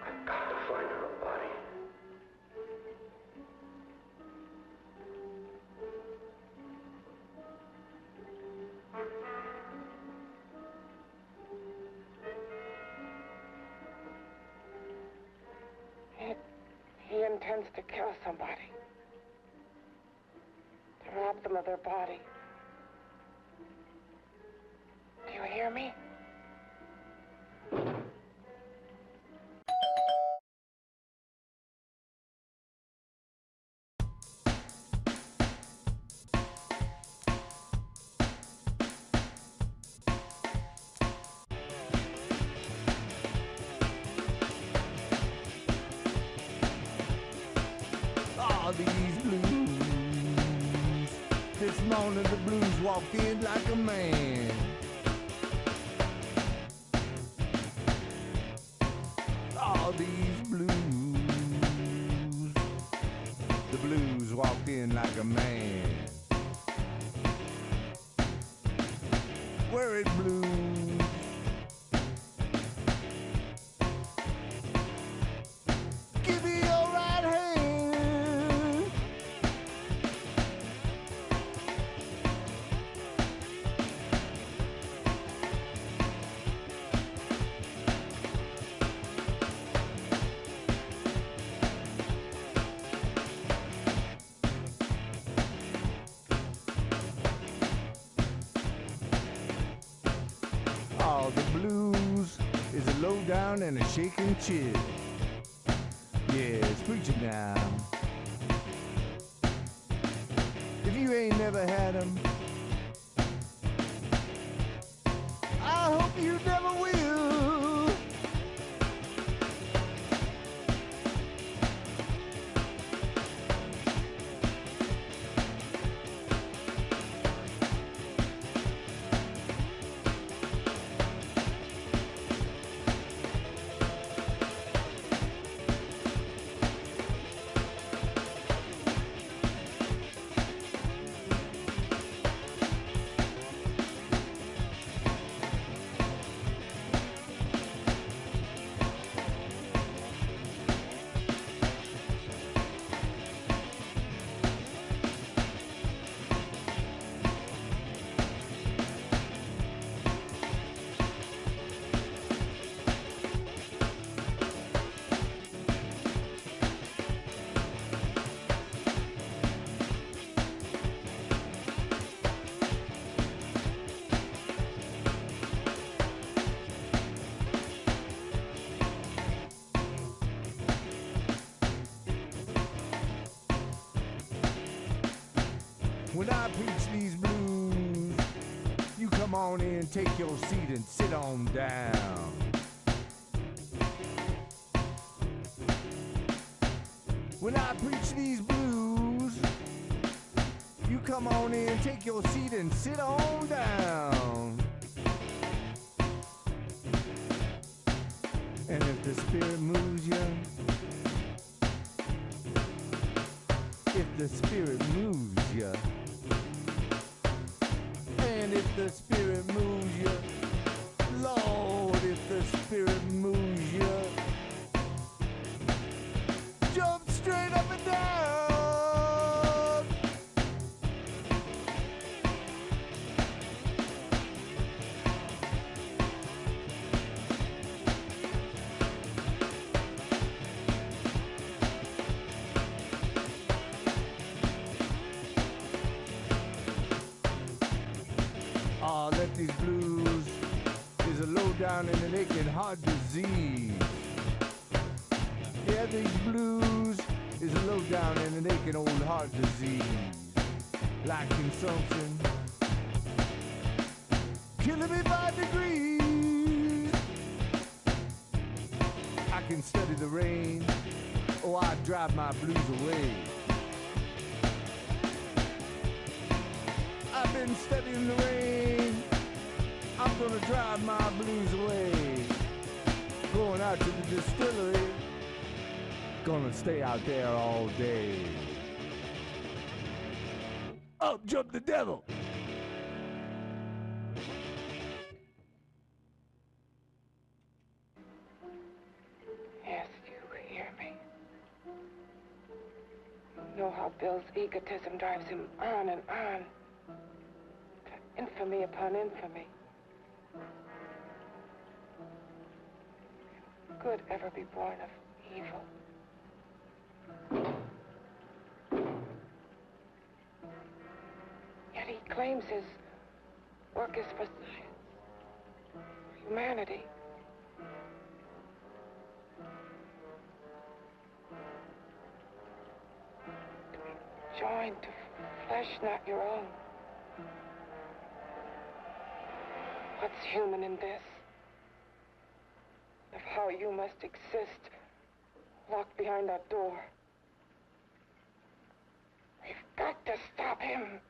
I've got to find her a body. He intends to kill somebody. To rob them of their body. Do you hear me? All these blues. This morning the blues walked in like a man. All these blues. The blues walked in like a man. Worried blues. is a lowdown and a shaking chill. Yeah, it's preaching now. If you ain't never had 'em, I hope you never will. When I preach these blues, you come on in, take your seat and sit on down. When I preach these blues, you come on in, take your seat and sit on down. And if the spirit moves you, if the spirit moves you, and if the spirit moves you, Lord, if the spirit moves you, jump straight up and down. Let these blues is a low down and an aching heart disease. Yeah, these blues is a low down and an aching old heart disease. Like consumption, killing me by degrees. I can study the rain, oh, I drive my blues away. I've been studying the rain, I'm gonna drive my blues away. Going out to the distillery, gonna stay out there all day. Up jump the devil! Yes, you hear me. You know how Bill's egotism drives him on and on. To infamy upon infamy. Good ever be born of evil? Yet he claims his work is for science, for humanity. To be joined to flesh not your own. What's human in this? Of how you must exist, locked behind that door. We've got to stop him.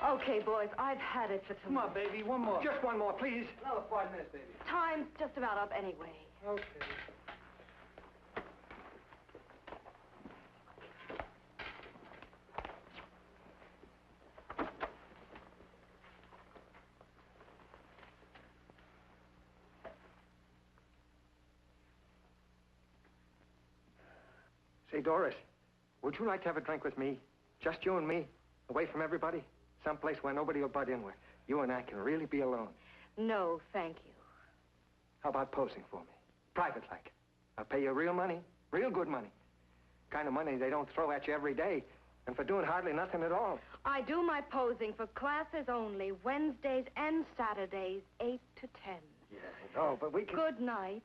Okay, boys, I've had it for Come on, baby, one more. Just one more, please. Another 5 minutes, baby. Time's just about up anyway. Okay. Say, Doris, would you like to have a drink with me? Just you and me, away from everybody? Someplace where nobody will butt in, where you and I can really be alone. No, thank you. How about posing for me? Private like. I'll pay you real money, real good money. Kind of money they don't throw at you every day, and for doing hardly nothing at all. I do my posing for classes only, Wednesdays and Saturdays, 8 to 10. Yeah, I know, but we can... Good night.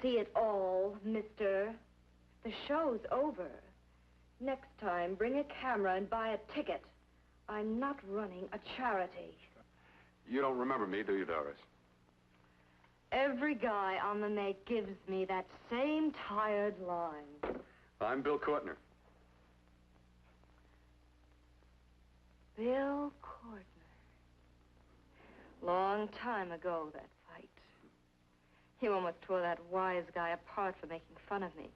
See it all, mister. The show's over. Next time, bring a camera and buy a ticket. I'm not running a charity. You don't remember me, do you, Doris? Every guy on the make gives me that same tired line. I'm Bill Courtner. Bill Courtner. Long time ago, that fight. You almost tore that wise guy apart for making fun of me.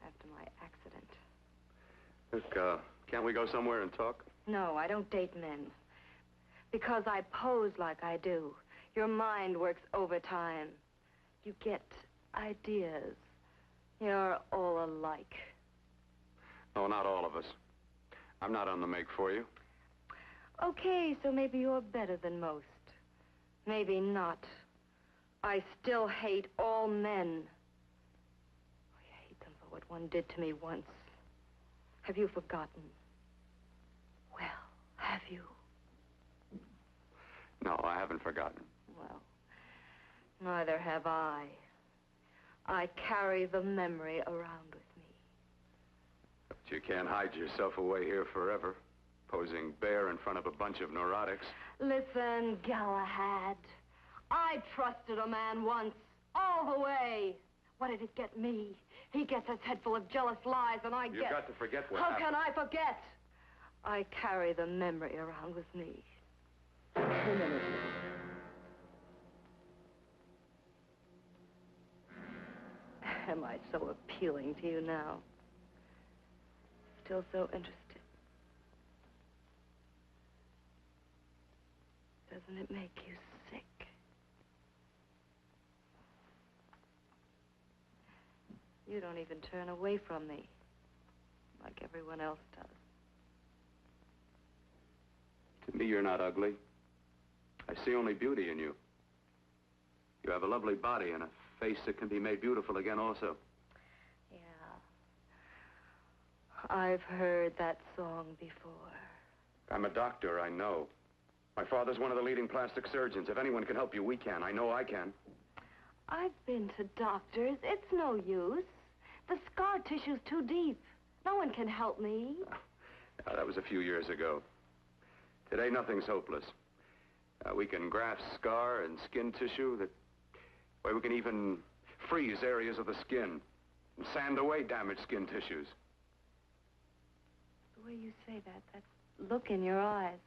After my accident. Look, can't we go somewhere and talk? No, I don't date men. Because I pose like I do. Your mind works overtime. You get ideas. You're all alike. No, not all of us. I'm not on the make for you. Okay, so maybe you're better than most. Maybe not. I still hate all men. I hate them for what one did to me once. Have you forgotten? Well, have you? No, I haven't forgotten. Well, neither have I. I carry the memory around with me. But you can't hide yourself away here forever, posing bare in front of a bunch of neurotics. Listen, Galahad. I trusted a man once, all the way. What did it get me? He gets his head full of jealous lies, and I get... You've got to forget what How happened. can I forget? I carry the memory around with me. Am I so appealing to you now? Still so interested? Doesn't it make you sick? You don't even turn away from me, like everyone else does. To me, you're not ugly. I see only beauty in you. You have a lovely body and a face that can be made beautiful again also. Yeah. I've heard that song before. I'm a doctor, I know. My father's one of the leading plastic surgeons. If anyone can help you, we can. I know I can. I've been to doctors. It's no use. The scar tissue's too deep. No one can help me. That was a few years ago. Today, nothing's hopeless. We can graft scar and skin tissue that... Well, we can even freeze areas of the skin and sand away damaged skin tissues. The way you say that look in your eyes,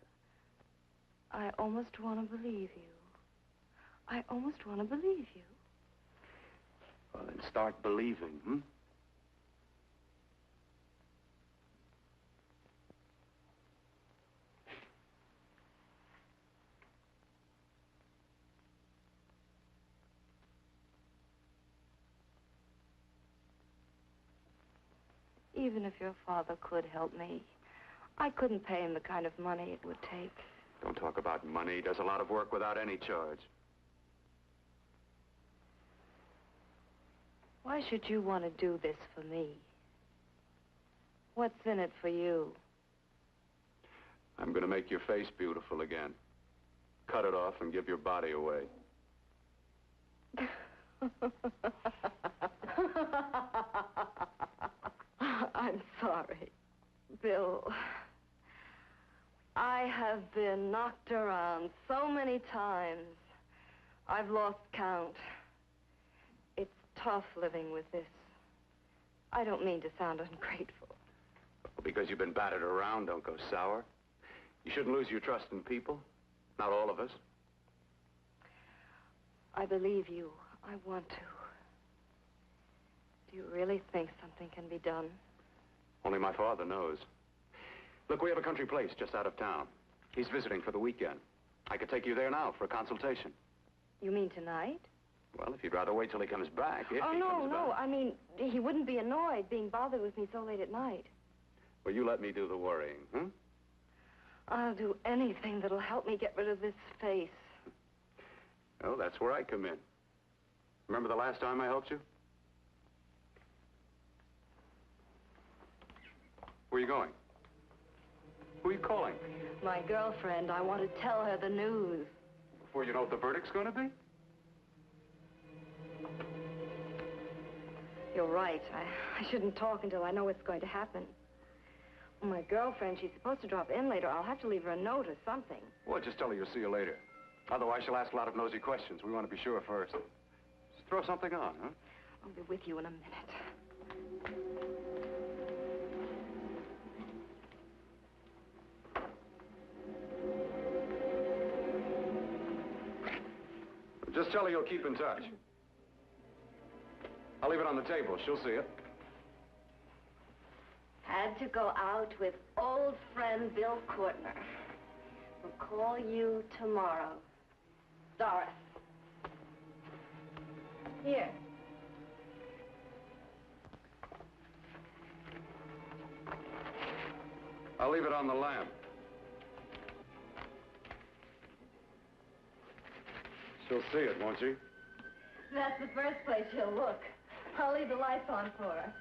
I almost want to believe you. I almost want to believe you. Well, then start believing, hmm? Even if your father could help me, I couldn't pay him the kind of money it would take. Don't talk about money. He does a lot of work without any charge. Why should you want to do this for me? What's in it for you? I'm going to make your face beautiful again. Cut it off and give your body away. I have been knocked around so many times. I've lost count. It's tough living with this. I don't mean to sound ungrateful. Well, because you've been battered around, don't go sour. You shouldn't lose your trust in people. Not all of us. I believe you. I want to. Do you really think something can be done? Only my father knows. Look, we have a country place just out of town. He's visiting for the weekend. I could take you there now for a consultation. You mean tonight? Well, if you'd rather wait till he comes back, if Oh, he comes no. back. I mean, he wouldn't be annoyed being bothered with me so late at night. Well, you let me do the worrying, huh? I'll do anything that'll help me get rid of this face. Oh, that's where I come in. Remember the last time I helped you? Where are you going? Who are you calling? My girlfriend. I want to tell her the news. Before you know what the verdict's going to be? You're right. I shouldn't talk until I know what's going to happen. My girlfriend, she's supposed to drop in later. I'll have to leave her a note or something. Well, just tell her you'll see you later. Otherwise, she'll ask a lot of nosy questions. We want to be sure first. Just throw something on, huh? I'll be with you in a minute. Just tell her you'll keep in touch. I'll leave it on the table. She'll see it. Had to go out with old friend Bill Courtner. We'll call you tomorrow. Doris. Here. I'll leave it on the lamp. She'll see it, won't she? That's the first place she'll look. I'll leave the lights on for her.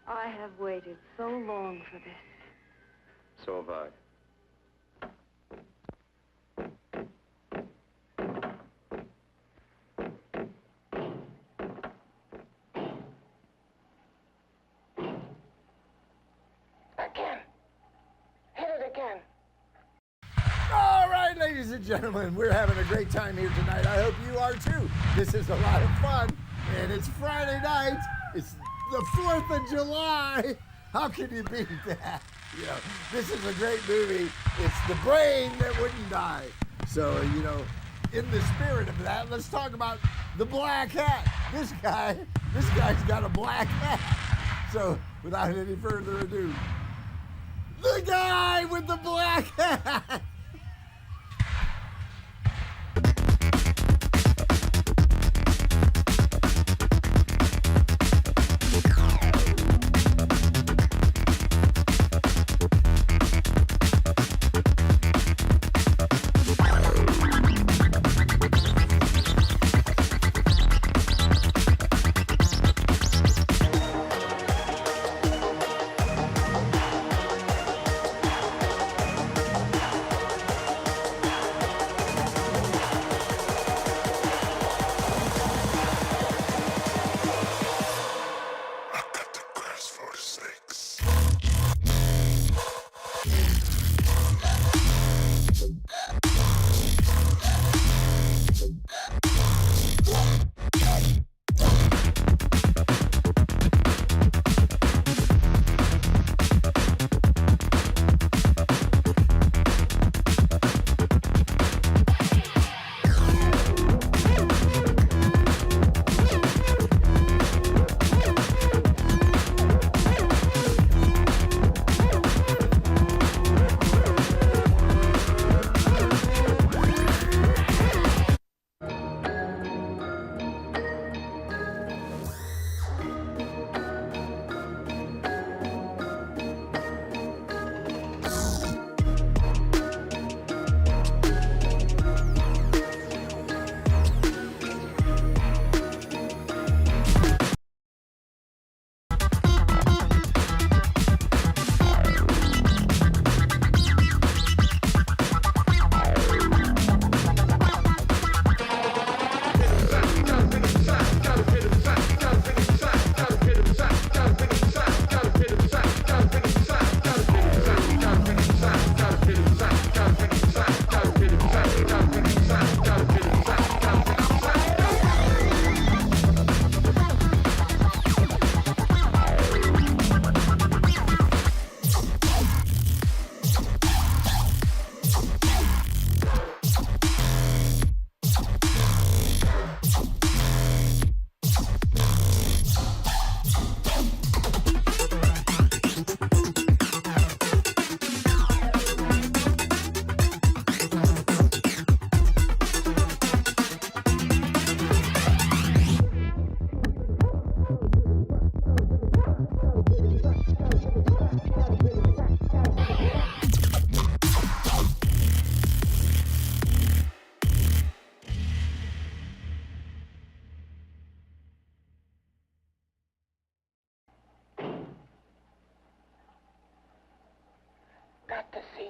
I have waited so long for this. So have I. Again. Hit it again. All right, ladies and gentlemen, we're having a great time here tonight. I hope you are too. This is a lot of fun, and it's Friday night. It's the 4th of July. How can you beat that? You know, this is a great movie. It's The Brain That Wouldn't Die. So, you know, in the spirit of that, let's talk about the black hat. This guy's got a black hat. So, without any further ado, the guy with the black hat.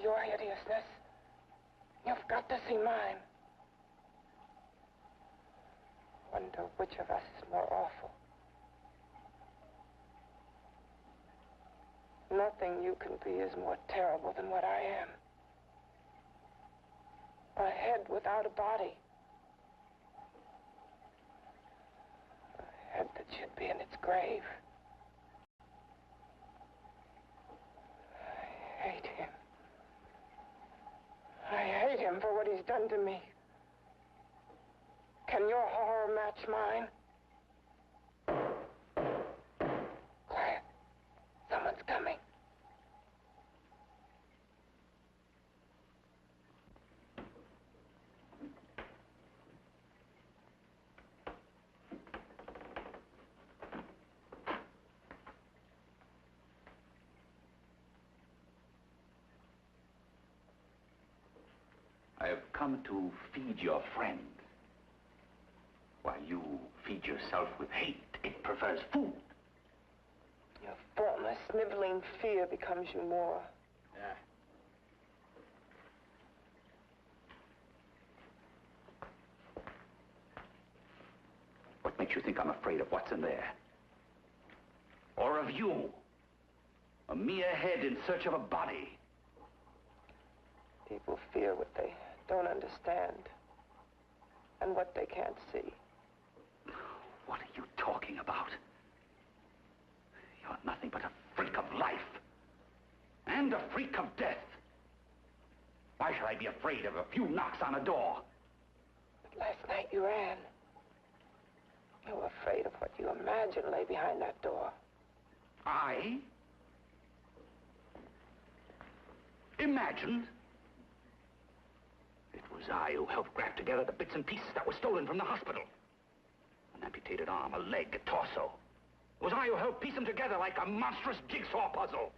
your hideousness. You've got to see mine. Wonder which of us is more awful. Nothing you can be is more terrible than what I am. A head without a body. A head that should be in its grave. I hate him. I hate him for what he's done to me. Can your horror match mine? Quiet. Someone's coming. I have come to feed your friend. While you feed yourself with hate, it prefers food. Your formless, sniveling fear becomes you more. Yeah. What makes you think I'm afraid of what's in there? Or of you? A mere head in search of a body. People fear what they don't understand and what they can't see. What are you talking about? You're nothing but a freak of life. And a freak of death. Why should I be afraid of a few knocks on a door? But last night you ran. You were afraid of what you imagined lay behind that door. I? Imagined? It was I who helped grab together the bits and pieces that were stolen from the hospital. An amputated arm, a leg, a torso. It was I who helped piece them together like a monstrous jigsaw puzzle.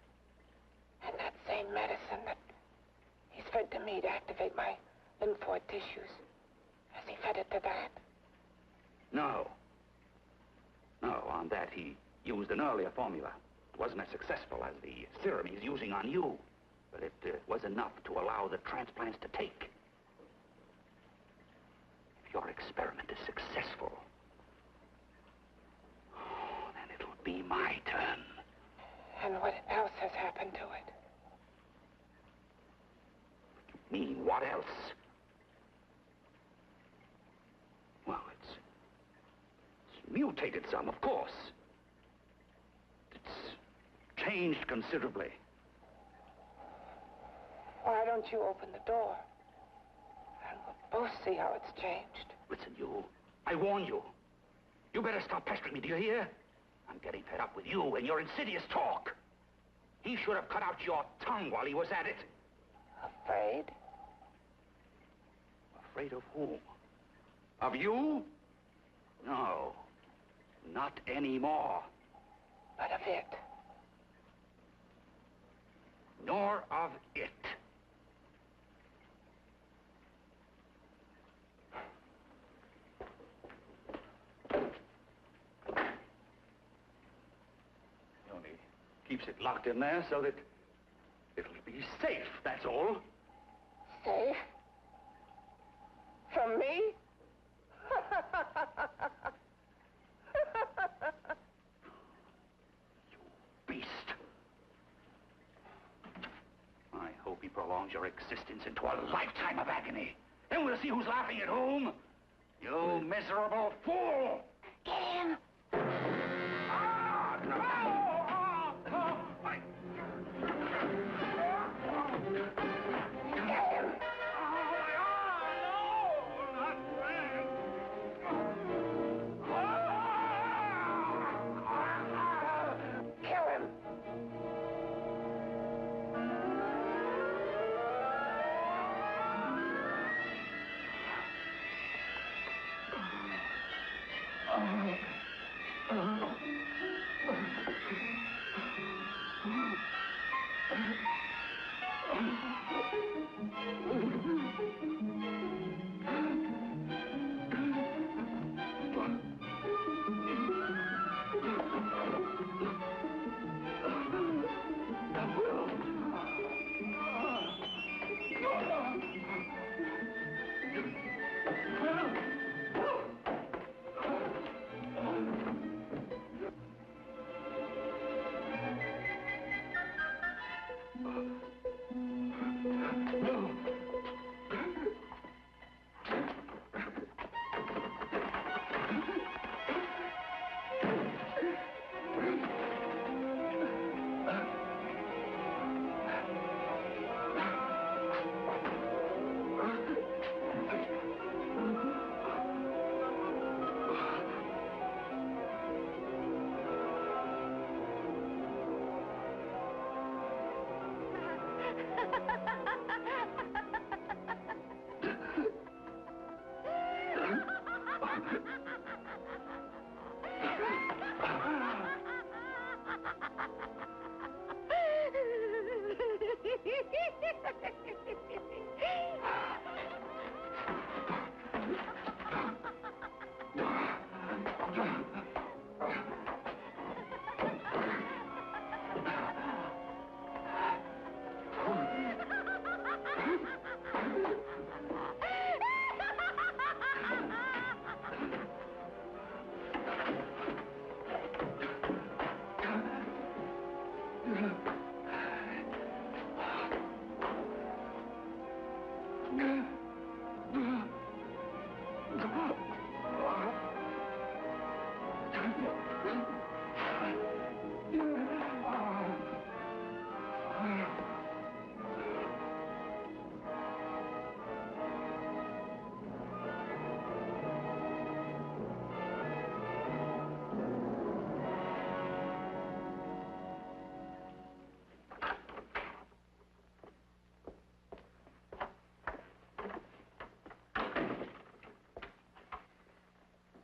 And that same medicine that he's fed to me to activate my lymphoid tissues. Has he fed it to that? No. No, on that he used an earlier formula. It wasn't as successful as the serum he's using on you. But it was enough to allow the transplants to take. If your experiment is successful, then it'll be my turn. And what else has happened to it? You mean, what else? Well, it's mutated some, of course. It's changed considerably. Why don't you open the door? And we'll both see how it's changed. Listen, you. I warn you. You better stop pestering me, do you hear? I'm getting fed up with you and your insidious talk. He should have cut out your tongue while he was at it. Afraid? Afraid of whom? Of you? No. Not anymore. But of it. Nor of it. He only keeps it locked in there so that it'll be safe, that's all. Safe? From me? Beast. I hope he prolongs your existence into a lifetime of agony. Then we'll see who's laughing at whom. You miserable fool! Get him!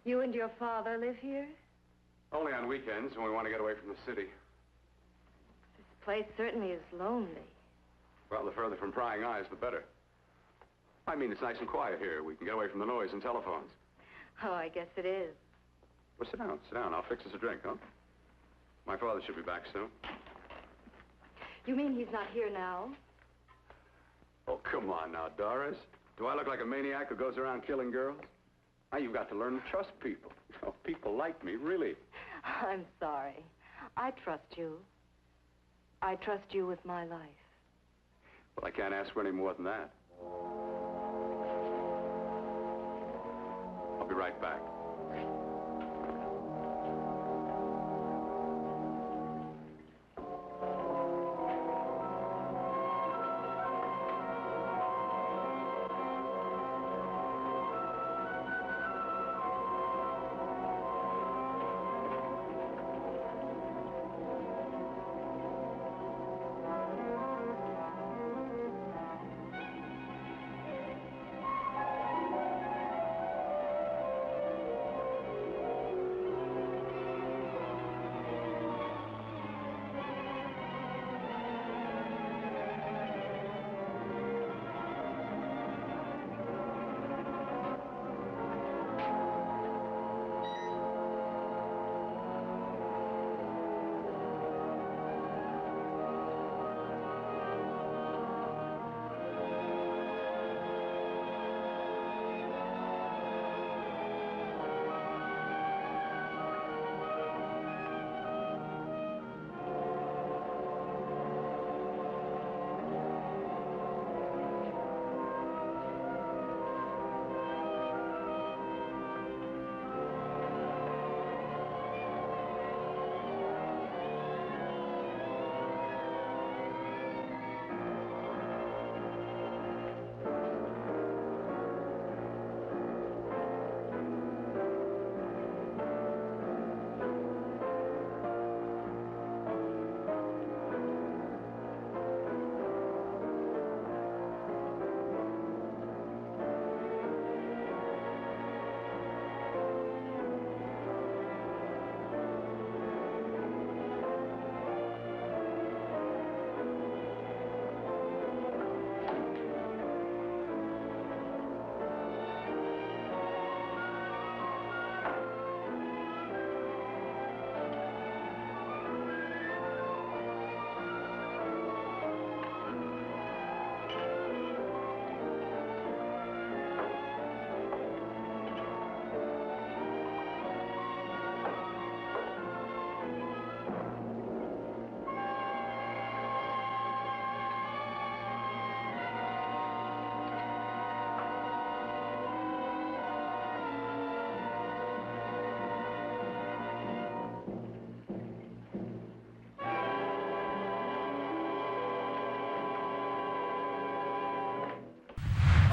You and your father live here? Only on weekends when we want to get away from the city. This place certainly is lonely. Well, the further from prying eyes, the better. I mean, it's nice and quiet here. We can get away from the noise and telephones. Oh, I guess it is. Well, sit down, sit down. I'll fix us a drink, huh? My father should be back soon. You mean he's not here now? Oh, come on now, Doris. Do I look like a maniac who goes around killing girls? Now, you've got to learn to trust people. Oh, people like me, really. I'm sorry. I trust you. I trust you with my life. Well, I can't ask for any more than that. I'll be right back.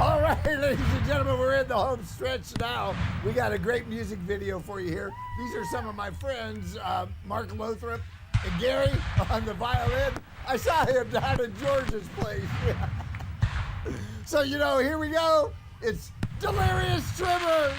All right, ladies and gentlemen, we're in the home stretch now. We got a great music video for you here. These are some of my friends, Mark Lothrop and Gary on the violin. I saw him down at George's place. So, you know, here we go. It's Delirious Tremors.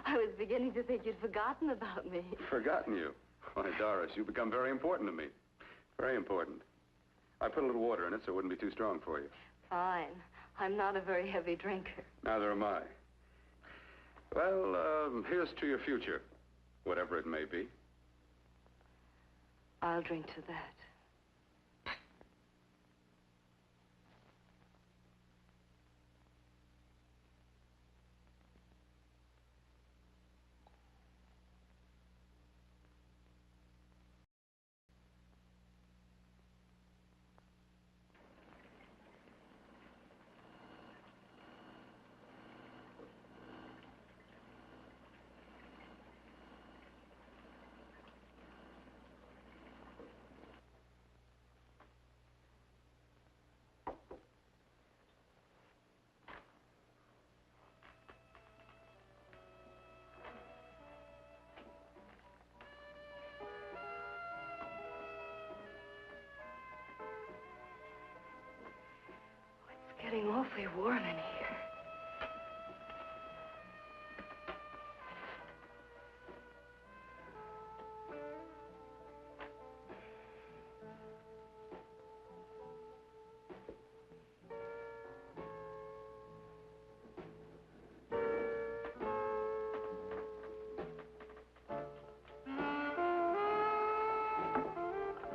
I was beginning to think you'd forgotten about me. Forgotten you? Why, Doris, you've become very important to me. Very important. I put a little water in it so it wouldn't be too strong for you. Fine. I'm not a very heavy drinker. Neither am I. Well, here's to your future, whatever it may be. I'll drink to that. It's getting awfully warm in here.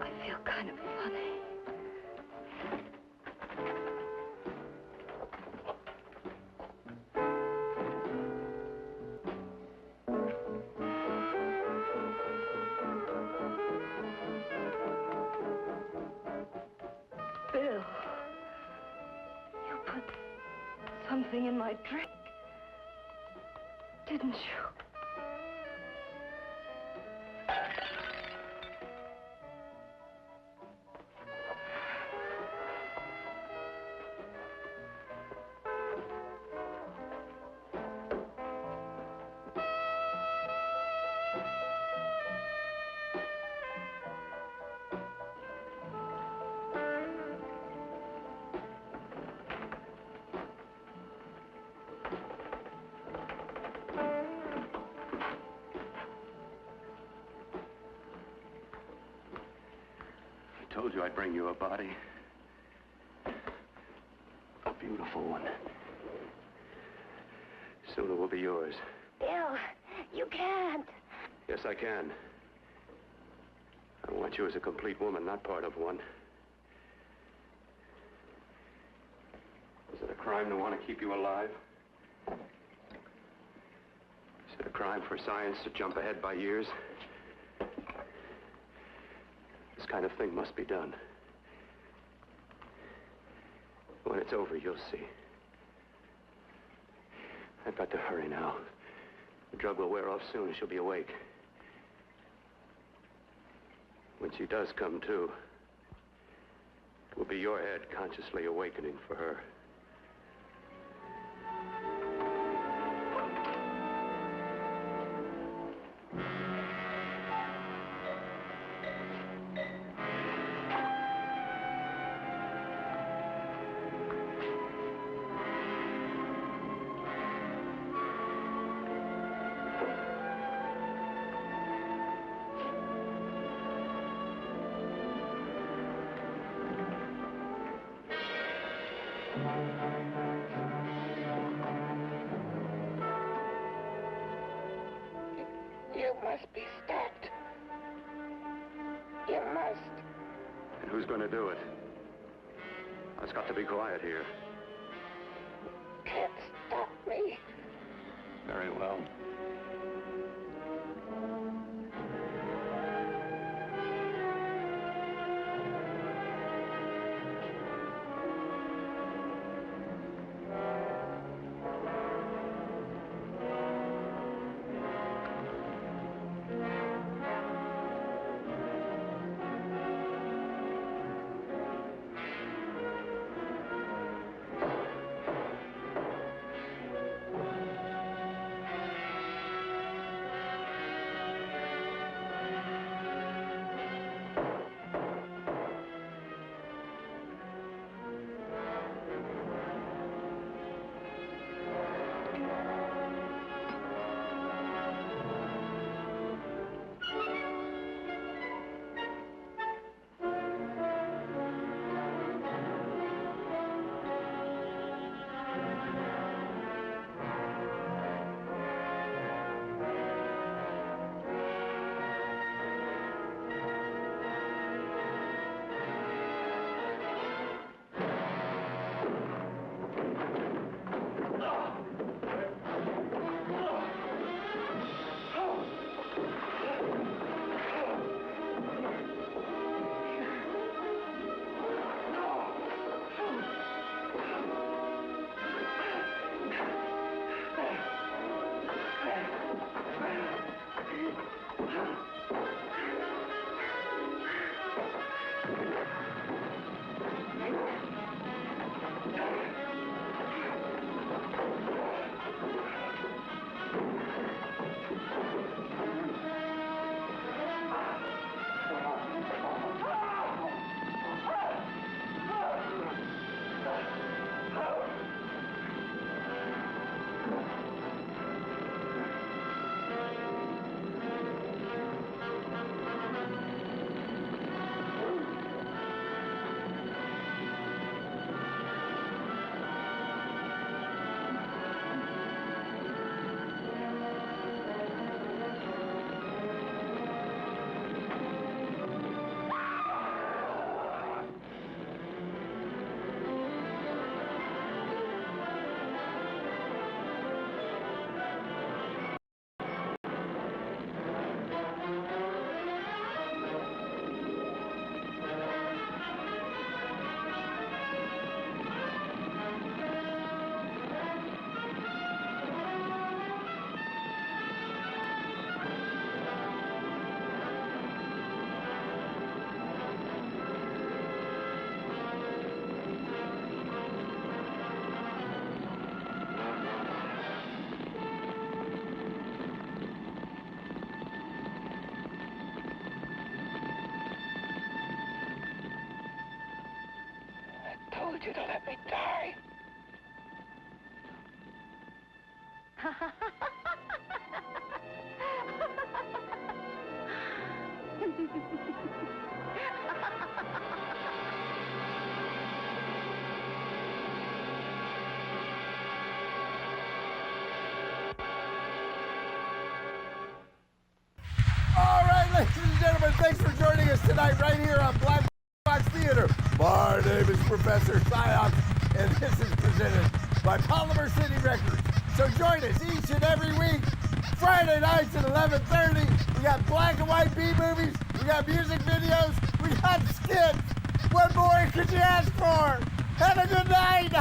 I feel kind of funny. Bill, you put something in my drink, didn't you? I told you I'd bring you a body. A beautiful one. Soon it will be yours. Bill, you can't. Yes, I can. I want you as a complete woman, not part of one. Is it a crime to want to keep you alive? Is it a crime for science to jump ahead by years? This kind of thing must be done. When it's over, you'll see. I've got to hurry now. The drug will wear off soon and she'll be awake. When she does come to, it will be your head consciously awakening for her. You must be stopped. You must. And who's going to do it? It's got to be quiet here. Can't stop me. Very well. told you to let me die. All right, ladies and gentlemen, thanks for joining us tonight right here on Black Box Theater. My name is Professor Psyopsz, and this is presented by Polymer City Records. So join us each and every week, Friday nights at 11:30. We got black and white B-movies, we got music videos, we got skits. What more could you ask for? Have a good night.